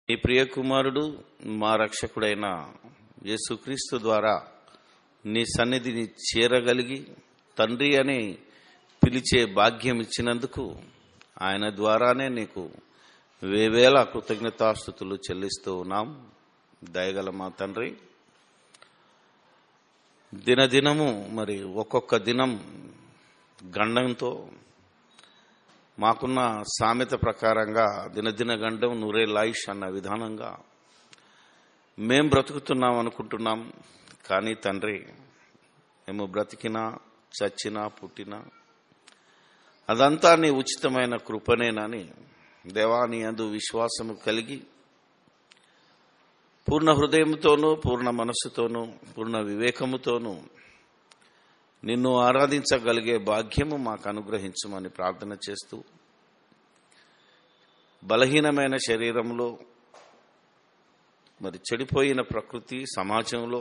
నీ ప్రియకుమారుడు మా రక్షకుడైన యేసుక్రీస్తు ద్వారా నీ సన్నిధిని చేరగలిగి తండ్రి అని పిలిచే భాగ్యం ఇచ్చినందుకు ఆయన ద్వారానే నీకు వేవేల కృతజ్ఞతాస్తుతులు చెల్లిస్తూ ఉన్నాం. దయగల మా తండ్రి, దినదినము ఒక్కొక్క దినం గండంతో మాకున్న సామెత ప్రకారంగా దినదిన గండం నూరే లాయిష్ అన్న విధానంగా మేం బ్రతుకుతున్నాం అనుకుంటున్నాం. కానీ తండ్రి, మేము బ్రతికినా చచ్చినా పుట్టినా అదంతా నీ ఉచితమైన కృపనేనని దేవా, నీ యందు విశ్వాసము కలిగి పూర్ణ హృదయంతోనూ పూర్ణ మనస్సుతోనూ పూర్ణ వివేకముతోనూ నిన్ను ఆరాధించగలిగే భాగ్యము మాకు అనుగ్రహించమని ప్రార్థన చేస్తూ, బలహీనమైన శరీరంలో చెడిపోయిన ప్రకృతి సమాజంలో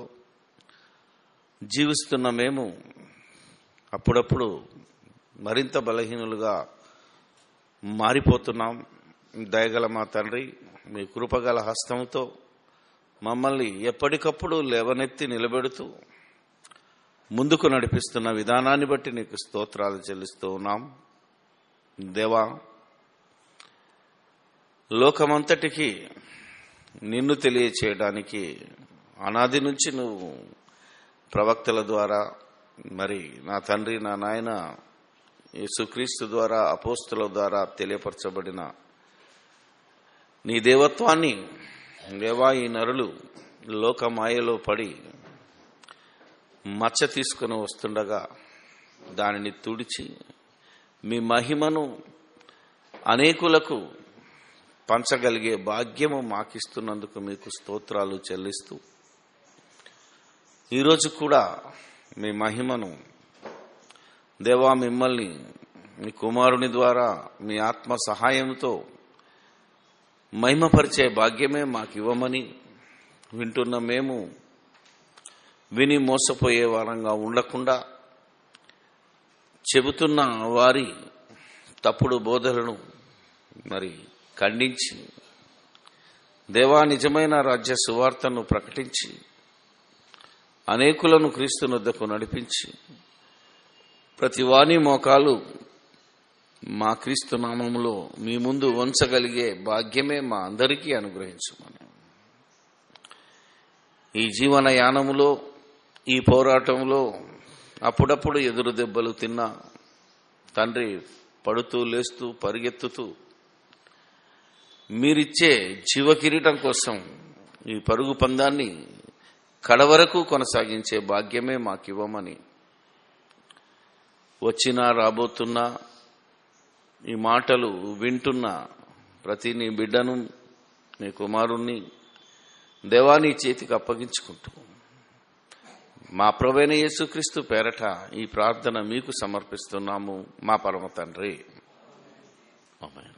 జీవిస్తున్న మేము అప్పుడప్పుడు మరింత బలహీనులుగా మారిపోతున్నాం. దయగల మా తండ్రి, మీ కృపగల హస్తంతో మమ్మల్ని ఎప్పటికప్పుడు లేవనెత్తి నిలబెడుతూ ముందుకు నడిపిస్తున్న విధానాన్ని బట్టి నీకు స్తోత్రాలు చెల్లిస్తూ ఉన్నాం. దేవా, లోకమంతటికి నిన్ను తెలియచేయడానికి అనాది నుంచి నువ్వు ప్రవక్తల ద్వారా నా తండ్రి నా నాయన యేసుక్రీస్తు ద్వారా అపోస్తుల ద్వారా తెలియపరచబడిన నీ దేవత్వాన్ని దేవా, ఈ నరులు లోకమాయలో పడి మచ్చ తీసుకుని వస్తుండగా దానిని తుడిచి మీ మహిమను అనేకులకు పంచగలిగే భాగ్యము మాకిస్తున్నందుకు మీకు స్తోత్రాలు చెల్లిస్తూ, ఈరోజు కూడా మీ మహిమను దేవా మిమ్మల్ని మీ కుమారుని ద్వారా మీ ఆత్మ సహాయంతో మహిమపరిచే భాగ్యమే మాకు ఇవ్వమని వింటున్న మేము విని మోసపోయే వారంగా ఉండకుండా చెబుతున్న వారి తప్పుడు బోధలను ఖండించి దేవా నిజమైన రాజ్య సువార్తను ప్రకటించి అనేకులను క్రీస్తునొద్దకు నడిపించి ప్రతి వాని మోకాలు మా క్రీస్తు నామములో మీ ముందు వంచగలిగే భాగ్యమే మా అందరికీ అనుగ్రహించమని, ఈ జీవన యానములో ఈ పోరాటంలో అప్పుడప్పుడు ఎదురు దెబ్బలు తిన్నా తండ్రి, పడుతూ లేస్తూ పరిగెత్తుతూ మీరిచ్చే జీవ కిరీటం కోసం ఈ పరుగు పందాన్ని కడవరకు కొనసాగించే భాగ్యమే మాకివ్వమని, వచ్చినా రాబోతున్నా ఈ మాటలు వింటున్న ప్రతి నీ బిడ్డను నీ కుమారుణ్ణి దేవా నీ చేతికి అప్పగించుకుంటూ మా ప్రభువైన యేసుక్రీస్తు పేరట ఈ ప్రార్థన మీకు సమర్పిస్తున్నాము మా పరమ తండ్రి. ఆమేన్.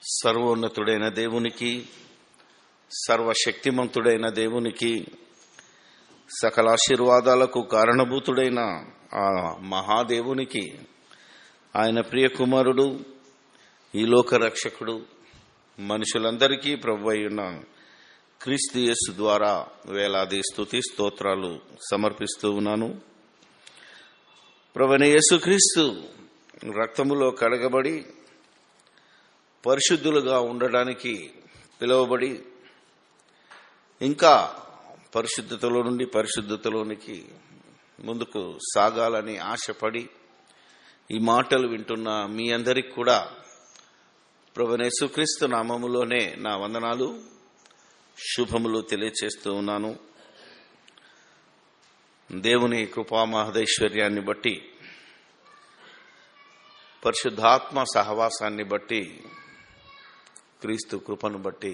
సర్వోన్నతుడైన దేవునికి, సర్వశక్తిమంతుడైన దేవునికి, సకల ఆశీర్వాదాలకు కారణభూతుడైన ఆ మహాదేవునికి, ఆయన ప్రియ కుమారుడు ఈ లోక రక్షకుడు మనుషులందరికీ ప్రభువైన క్రీస్తు యేసు ద్వారా వేలాది స్తుతి స్తోత్రాలు సమర్పిస్తూ ఉన్నాను. ప్రభువైన యేసుక్రీస్తు రక్తములో కడగబడి పరిశుద్ధులుగా ఉండడానికి పిలువబడి ఇంకా పరిశుద్ధతలో నుండి పరిశుద్ధతలోనికి ముందుకు సాగాలని ఆశపడి ఈ మాటలు వింటున్న మీ అందరికి కూడా ప్రభువైన యేసుక్రీస్తు నామములోనే నా వందనాలు శుభములు తెలియచేస్తూ ఉన్నాను. దేవుని కృపా మహదైశ్వర్యాన్ని బట్టి, పరిశుద్ధాత్మ సహవాసాన్ని బట్టి, క్రీస్తు కృపను బట్టి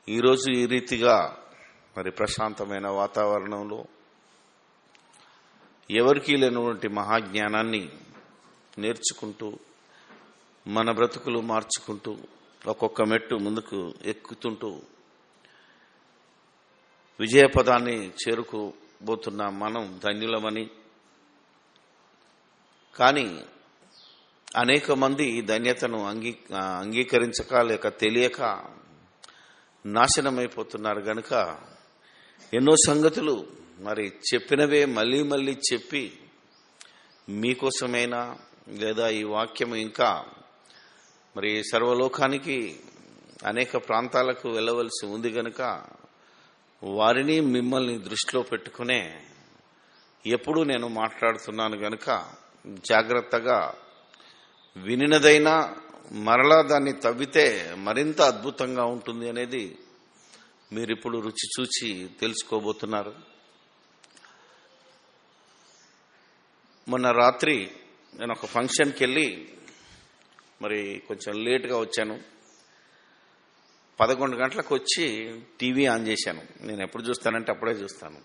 ఈరోజు ఈ రీతిగా ప్రశాంతమైన వాతావరణంలో ఎవరికీ లేనటువంటి మహాజ్ఞానాన్ని నేర్చుకుంటూ మన బ్రతుకులు మార్చుకుంటూ ఒక్కొక్క మెట్టు ముందుకు ఎక్కుతుంటూ విజయపదాన్ని చేరుకోబోతున్న మనం ధన్యులమని, కానీ అనేక మంది ధన్యతను అంగీకరించక లేక తెలియక నాశనమైపోతున్నారు గనుక ఎన్నో సంగతులు మరి చెప్పినవే మళ్ళీ మళ్ళీ చెప్పి మీకోసమైనా లేదా ఈ వాక్యం ఇంకా మరి సర్వలోకానికి అనేక ప్రాంతాలకు వెళ్ళవలసి ఉంది గనుక వారిని మిమ్మల్ని దృష్టిలో పెట్టుకునే ఎప్పుడు నేను మాట్లాడుతున్నాను గనుక జాగ్రత్తగా వినినదైనా మరలా దాన్ని తవ్వితే మరింత అద్భుతంగా ఉంటుంది అనేది మీరిప్పుడు రుచి చూచి తెలుసుకోబోతున్నారు. మొన్న రాత్రి నేను ఒక ఫంక్షన్కి వెళ్ళి మరి కొంచెం లేట్గా వచ్చాను. 11 గంటలకు వచ్చి టీవీ ఆన్ చేశాను. నేను ఎప్పుడు చూస్తానంటే అప్పుడే చూస్తాను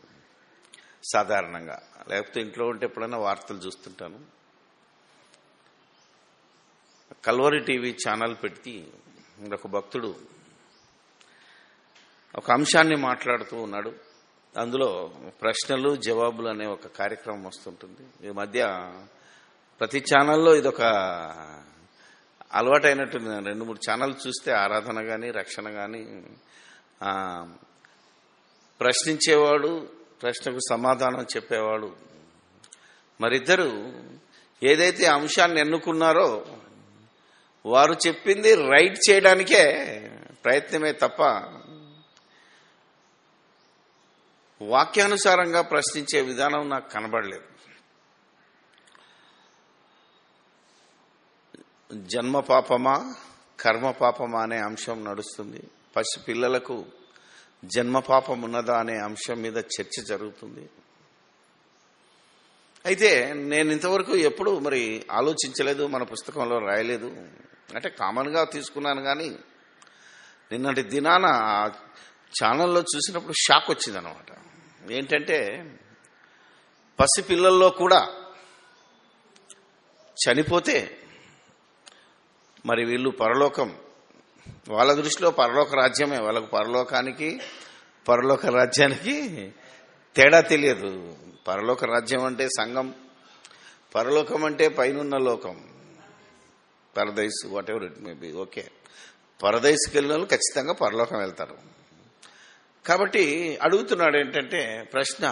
సాధారణంగా, లేకపోతే ఇంట్లో ఉంటే ఎప్పుడైనా వార్తలు చూస్తుంటాను. కల్వరి టీవీ ఛానల్ పెట్టి ఒక భక్తుడు ఒక అంశాన్ని మాట్లాడుతూ ఉన్నాడు. అందులో ప్రశ్నలు జవాబులు అనే ఒక కార్యక్రమం వస్తుంటుంది. ఈ మధ్య ప్రతి ఛానల్లో ఇదొక అలవాటైనట్టు 2-3 ఛానల్ చూస్తే ఆరాధన కానీ రక్షణ కానీ ప్రశ్నించేవాడు, ప్రశ్నకు సమాధానం చెప్పేవాడు మరిద్దరు ఏదైతే అంశాన్ని ఎన్నుకున్నారో వారు చెప్పింది రైట్ చేయడానికే ప్రయత్నమే తప్ప వాక్యానుసారంగా ప్రశ్నించే విధానం నాకు కనబడలేదు. జన్మ పాపమా కర్మ పాపమా అనే అంశం నడుస్తుంది. పసి పిల్లలకు జన్మ పాపం ఉన్నదా అనే అంశం మీద చర్చ జరుగుతుంది. అయితే నేను ఇంతవరకు ఎప్పుడు మరి ఆలోచించలేదు, మన పుస్తకంలో రాయలేదు. అంటే కామన్గా తీసుకున్నాను. కానీ నిన్నటి దినాన ఛానల్లో చూసినప్పుడు షాక్ వచ్చింది అనమాట. ఏంటంటే పసిపిల్లల్లో కూడా చనిపోతే మరి వీళ్ళు పరలోకం, వాళ్ళ దృష్టిలో పరలోక రాజ్యమే, వాళ్ళకు పరలోకానికి పరలోక రాజ్యానికి తేడా తెలియదు. పరలోక రాజ్యం అంటే సంఘం, పరలోకం అంటే పైనున్న లోకం, paradise, whatever it may be. Okay, పరదైస్కి వెళ్ళిన వాళ్ళు ఖచ్చితంగా పరలోకం వెళ్తారు. కాబట్టి అడుగుతున్నాడు ఏంటంటే ప్రశ్న,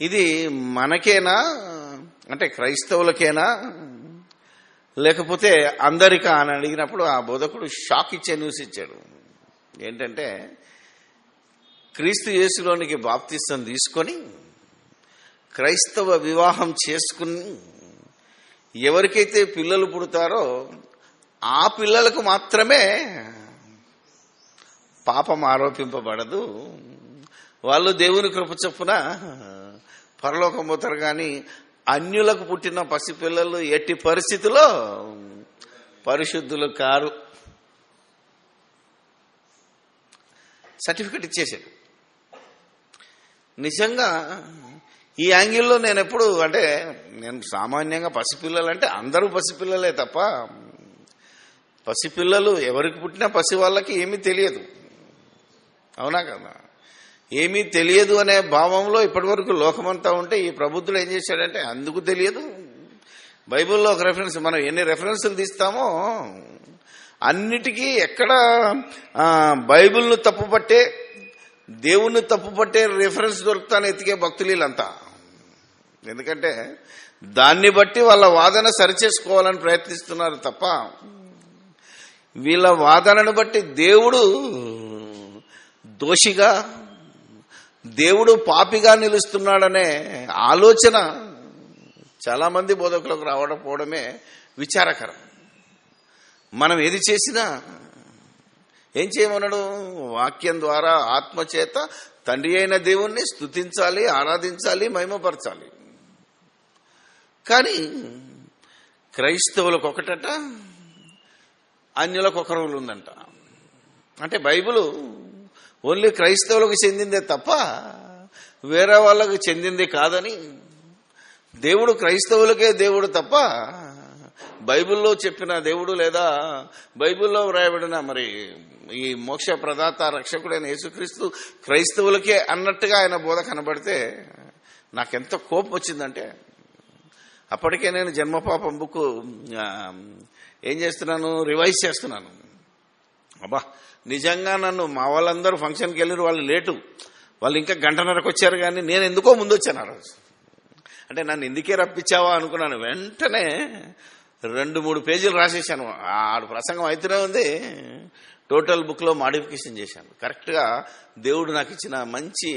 ఇది మనకేనా అంటే క్రైస్తవులకేనా లేకపోతే అందరికా అని అడిగినప్పుడు ఆ బోధకుడు షాక్ ఇచ్చే న్యూస్ ఇచ్చాడు. ఏంటంటే క్రీస్తు యేసులోనికి బాప్తిస్తం తీసుకొని క్రైస్తవ వివాహం చేసుకుని ఎవరికైతే పిల్లలు పుడతారో ఆ పిల్లలకు మాత్రమే పాపం ఆరోపింపబడదు, వాళ్ళు దేవుని కృప చొప్పున పరలోకం పోతారు. కానీ అన్యులకు పుట్టిన పసిపిల్లలు ఎట్టి పరిస్థితుల్లో పరిశుద్ధులు కారు. సర్టిఫికెట్ ఇచ్చేసాడు. నిజంగా ఈ యాంగిల్లో నేను ఎప్పుడు అంటే నేను సామాన్యంగా పసిపిల్లలు అంటే అందరూ పసిపిల్లలే తప్ప పసిపిల్లలు ఎవరికి పుట్టినా పసి వాళ్ళకి ఏమీ తెలియదు, అవునా కదా? ఏమీ తెలియదు అనే భావంలో ఇప్పటివరకు లోకమంతా ఉంటే ఈ ప్రబుద్ధుడు ఏం చేశాడంటే అందుకు తెలియదు. బైబిల్లో ఒక రెఫరెన్స్, మనం ఎన్ని రెఫరెన్సులు తీస్తామో అన్నిటికీ ఎక్కడ బైబిల్ను తప్పుపట్టే దేవుణ్ణి తప్పుపట్టే రెఫరెన్స్ దొరుకుతాను ఎతికే భక్తులు వీళ్ళంతా. ఎందుకంటే దాన్ని బట్టి వాళ్ళ వాదన సరిచేసుకోవాలని ప్రయత్నిస్తున్నారు తప్ప వీళ్ళ వాదనను బట్టి దేవుడు దోషిగా, దేవుడు పాపిగా నిలుస్తున్నాడనే ఆలోచన చాలా మంది బోధకులకు రావడపోవడమే విచారకరం. మనం ఏది చేసినా ఏం చేయమన్నాడు? వాక్యం ద్వారా ఆత్మచేత తండ్రి అయిన దేవుణ్ణి స్తుతించాలి, ఆరాధించాలి, మహిమపరచాలి. కానీ క్రైస్తవులకు ఒకటట, అన్యులకు ఒక రూల్ ఉందంట. అంటే బైబిలు ఓన్లీ క్రైస్తవులకు చెందిందే తప్ప వేరే వాళ్ళకు చెందింది కాదని, దేవుడు క్రైస్తవులకే దేవుడు తప్ప బైబిల్లో చెప్పిన దేవుడు లేదా బైబిల్లో వ్రాయబడిన మరి ఈ మోక్ష ప్రదాత రక్షకుడైన యేసుక్రీస్తు క్రైస్తవులకే అన్నట్టుగా ఆయన బోధ కనబడితే నాకెంత కోపం వచ్చిందంటే, అప్పటికే నేను జన్మపాపం బుక్ ఏం చేస్తున్నాను, రివైజ్ చేస్తున్నాను. అబ్బా నిజంగా నన్ను మా వాళ్ళందరూ ఫంక్షన్కి వెళ్ళారు, వాళ్ళు లేటు, వాళ్ళు ఇంకా గంటన్నరకు వచ్చారు, కానీ నేను ఎందుకో ముందు వచ్చాను ఆ రోజు. అంటే నన్ను ఎందుకే రప్పించావా అనుకున్నాను. వెంటనే 2-3 పేజీలు రాసేసాను. ఆడు ప్రసంగం అయితేనే ఉంది, టోటల్ బుక్లో మాడిఫికేషన్ చేశాను. కరెక్ట్గా దేవుడు నాకు ఇచ్చిన మంచి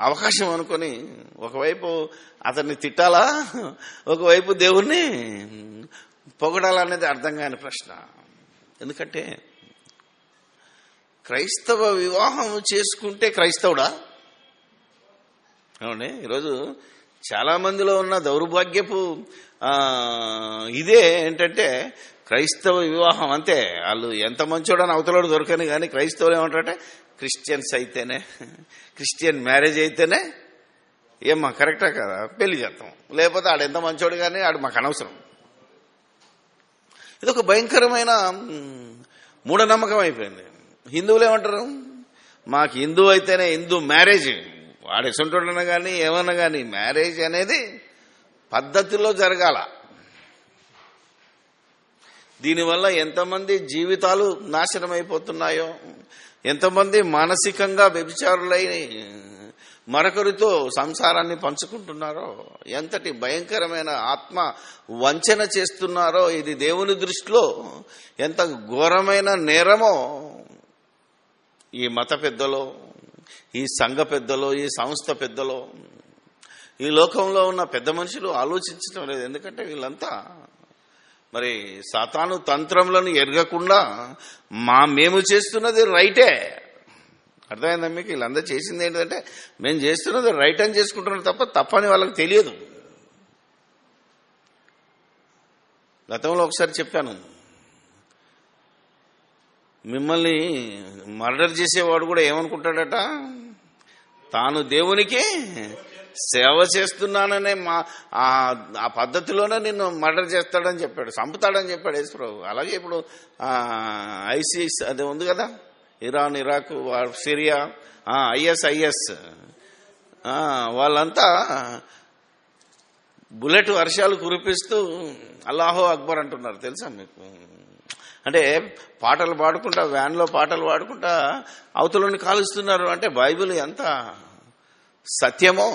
అవకాశం అనుకొని ఒకవైపు అతన్ని తిట్టాలా, ఒకవైపు దేవుణ్ణి పొగడాలనేది అర్థం కాని ప్రశ్న. ఎందుకంటే క్రైస్తవ వివాహం చేసుకుంటే క్రైస్తవుడా? అవునే, ఈరోజు చాలా మందిలో ఉన్న దౌర్భాగ్యపు ఇదే ఏంటంటే క్రైస్తవ వివాహం అంతే. వాళ్ళు ఎంత మంచోడని అవతలోడు దొరకని, కానీ క్రైస్తవులు ఏమంటారంటే క్రిస్టియన్స్ అయితేనే, క్రిస్టియన్ మ్యారేజ్ అయితేనే ఏమ్మా కరెక్టా కదా పెళ్లి చేస్తాం, లేకపోతే ఆడు ఎంత మంచోడు కానీ ఆడు మాకు అనవసరం. ఇది ఒక భయంకరమైన మూఢనమ్మకం అయిపోయింది. హిందువులు ఏమంటారు, మాకు హిందూ అయితేనే హిందూ మ్యారేజ్, వాడు ఎసుంటున్నా కానీ ఏమన్నా కానీ మ్యారేజ్ అనేది పద్ధతిలో జరగాల. దీనివల్ల ఎంతమంది జీవితాలు నాశనం అయిపోతున్నాయో, ఎంతమంది మానసికంగా వ్యభిచారులై మరొకరితో సంసారాన్ని పంచుకుంటున్నారో, ఎంతటి భయంకరమైన ఆత్మ వంచన చేస్తున్నారో, ఇది దేవుని దృష్టిలో ఎంత ఘోరమైన నేరమో ఈ మత పెద్దలో, ఈ సంఘ పెద్దలో, ఈ సంస్థ పెద్దలో, ఈ లోకంలో ఉన్న పెద్ద మనుషులు ఆలోచించడం లేదు. ఎందుకంటే వీళ్ళంతా మరి సాతాను తంత్రములను ఎరగకుండా మేము చేస్తున్నది రైటే. అర్థమైందా మీకు? వీళ్ళందరూ చేసింది ఏంటంటే మేము చేస్తున్నది రైట్ అని చేసుకుంటున్నారు తప్ప తప్పని వాళ్ళకి తెలియదు. గతంలో ఒకసారి చెప్పాను, మిమ్మల్ని మర్డర్ చేసేవాడు కూడా ఏమనుకుంటాడట, తాను దేవునికి సేవ చేస్తున్నాననే ఆ పద్ధతిలోనే నిన్ను మర్డర్ చేస్తాడని చెప్పాడు, చంపుతాడని చెప్పాడు యేసుప్రభు. అలాగే ఇప్పుడు ఐసిస్ అది ఉంది కదా, ఇరాన్, ఇరాక్, సిరియా, ఐఎస్ వాళ్ళంతా బుల్లెట్ వర్షాలు కురిపిస్తూ అల్లాహో అక్బర్ అంటున్నారు. తెలుసా మీకు? అంటే పాటలు పాడుకుంటా, వ్యాన్లో పాటలు పాడుకుంటా అవతలని కాలుస్తున్నారు. అంటే బైబిల్ ఎంత సత్యమో.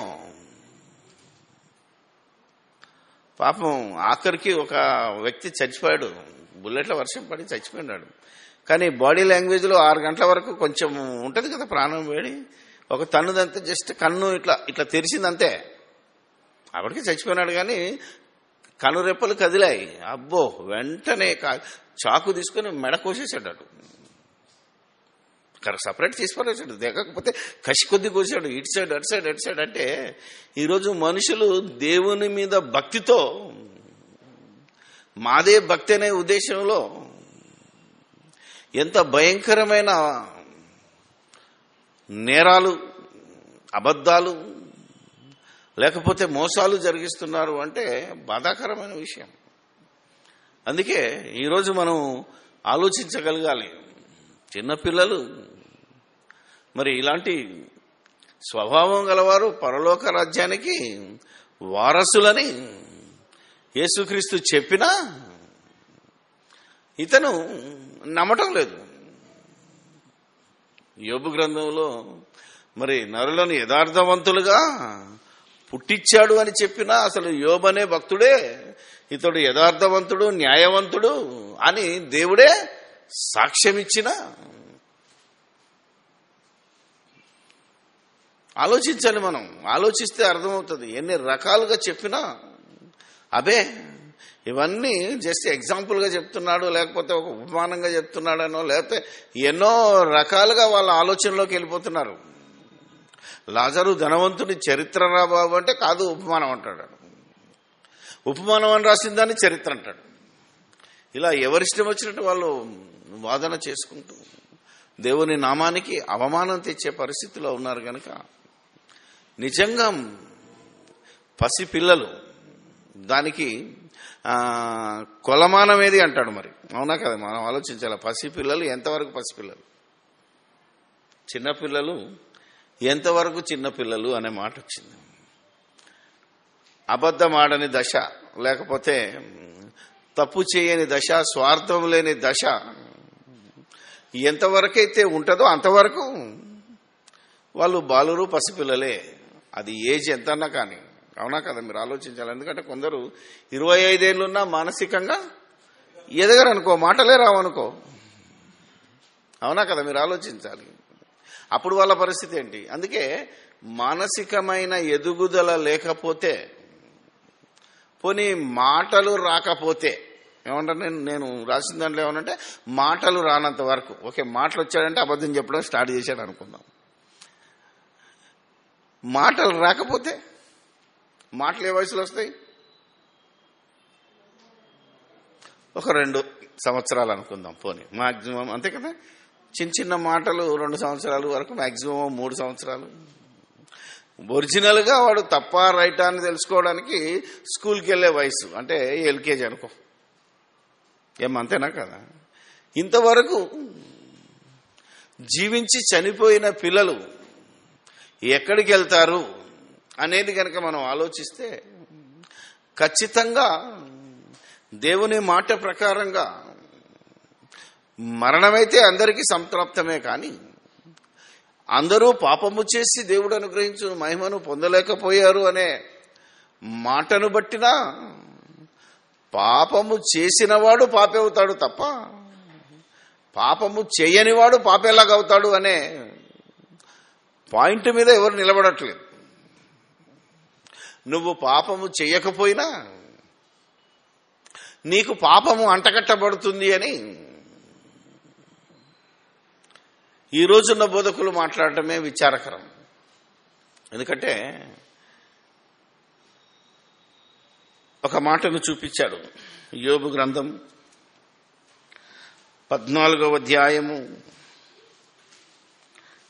పాపం ఆఖరికి ఒక వ్యక్తి చచ్చిపోయాడు, బుల్లెట్ల వర్షం పడి చచ్చిపోయినాడు. కానీ బాడీ లాంగ్వేజ్లో 6 గంటల వరకు కొంచెం ఉంటుంది కదా ప్రాణం వేడి, ఒక తన్నుదంతే, జస్ట్ కన్ను ఇట్లా ఇట్లా తెరిచిందంతే, అప్పటికి చచ్చిపోయినాడు. కానీ కనురెప్పలు కదిలాయి. అబ్బో, వెంటనే చాకు తీసుకుని మెడ కోసేసాడు. అటు సపరేట్ తీసిపడేసాడు, దిగకపోతే కసి కొద్ది కోసాడు, ఇటు సైడ్ అటు సైడ్ అటు సైడ్. అంటే ఈరోజు మనుషులు దేవుని మీద భక్తితో, మాదే భక్తి అనే ఉద్దేశంలో ఎంత భయంకరమైన నేరాలు, అబద్ధాలు, లేకపోతే మోసాలు జరిగిస్తున్నారు అంటే బాధాకరమైన విషయం. అందుకే ఈరోజు మనం ఆలోచించగలగాలి. చిన్నపిల్లలు మరి ఇలాంటి స్వభావం గలవారు పరలోక రాజ్యానికి వారసులని యేసుక్రీస్తు చెప్పినా ఇతను నమ్మటం లేదు. యోబు గ్రంథంలో మరి నరులను యథార్థవంతులుగా పుట్టించాడు అని చెప్పినా అసలు యోబు అనే భక్తుడే ఇతడు యథార్థవంతుడు, న్యాయవంతుడు అని దేవుడే సాక్ష్యమిచ్చిన. ఆలోచించాలి మనం, ఆలోచిస్తే అర్థమవుతుంది. ఎన్ని రకాలుగా చెప్పినా అబే ఇవన్నీ జస్ట్ ఎగ్జాంపుల్గా చెప్తున్నాడు, లేకపోతే ఒక ఉపమానంగా చెప్తున్నాడనో, లేకపోతే ఎన్నో రకాలుగా వాళ్ళ ఆలోచనలోకి వెళ్ళిపోతున్నారు. లాజరు ధనవంతుని చరిత్ర రా బాబు అంటే కాదు, ఉపమానం అంటాడు. ఉపమానం అని రాసిన దాన్ని చరిత్ర అంటాడు. ఇలా ఎవరిష్టం వచ్చినట్టు వాళ్ళు వాదన చేసుకుంటూ దేవుని నామానికి అవమానం తెచ్చే పరిస్థితిలో ఉన్నారు. కనుక నిజంగా పసిపిల్లలు, దానికి కొలమానం ఏది అంటాడు. మరి అవునా కదా, మనం ఆలోచించాలి. పసిపిల్లలు ఎంతవరకు పసిపిల్లలు, చిన్నపిల్లలు ఎంతవరకు చిన్నపిల్లలు అనే మాట వచ్చింది. అబద్ధమాడని దశ, లేకపోతే తప్పు చేయని దశ, స్వార్థం లేని దశ ఎంతవరకైతే ఉంటుందో అంతవరకు వాళ్ళు బాలురు, పసిపిల్లలే. అది ఏజ్ ఎంతన్నా కానీ. అవునా కదా? మీరు ఆలోచించాలి. ఎందుకంటే కొందరు 25 ఏళ్ళున్నా మానసికంగా ఎదగరు అనుకో, మాటలే రావనుకో. అవునా కదా? మీరు ఆలోచించాలి. అప్పుడు వాళ్ళ పరిస్థితి ఏంటి? అందుకే మానసికమైన ఎదుగుదల లేకపోతే, పోనీ మాటలు రాకపోతే, ఏమంటారు, నేను రాసిన దాంట్లో ఏమనంటే మాటలు రానంత వరకు. ఓకే, మాటలు వచ్చాడంటే అబద్ధం చెప్పడం స్టార్ట్ చేశాడు అనుకుందాం. మాటలు రాకపోతే, మాటలు ఏ వయసులో వస్తాయి? ఒక 2 సంవత్సరాలు అనుకుందాం పోనీ, మాక్సిమం. అంతే కదా? చిన్న చిన్న మాటలు 2 సంవత్సరాల వరకు, మాక్సిమం 3 సంవత్సరాలు. ఒరిజినల్ గా వాడు తప్ప రైటా అని తెలుసుకోవడానికి స్కూల్కి వెళ్లే వయసు అంటే ఎల్కేజీ అనుకో. ఏమంతేనా కదా? ఇంతవరకు జీవించి చనిపోయిన పిల్లలు ఎక్కడికి వెళ్తారు అనేది కనుక మనం ఆలోచిస్తే, ఖచ్చితంగా దేవుని మాట ప్రకారంగా మరణమైతే అందరికీ సంతృప్తమే. కానీ అందరూ పాపము చేసి దేవుడు అనుగ్రహించు మహిమను పొందలేకపోయారు అనే మాటను బట్టినా పాపము చేసినవాడు పాపి అవుతాడు తప్ప పాపము చేయనివాడు పాపేలాగవుతాడు అనే పాయింట్ మీద ఎవరు నిలబడట్లేదు. నువ్వు పాపము చేయకపోయినా నీకు పాపము అంటకట్టబడుతుంది అని ఈ రోజున్న బోధకులు మాట్లాడటమే విచారకరం. ఎందుకంటే ఒక మాటను చూపించాడు. యోబు గ్రంథం 14వ అధ్యాయము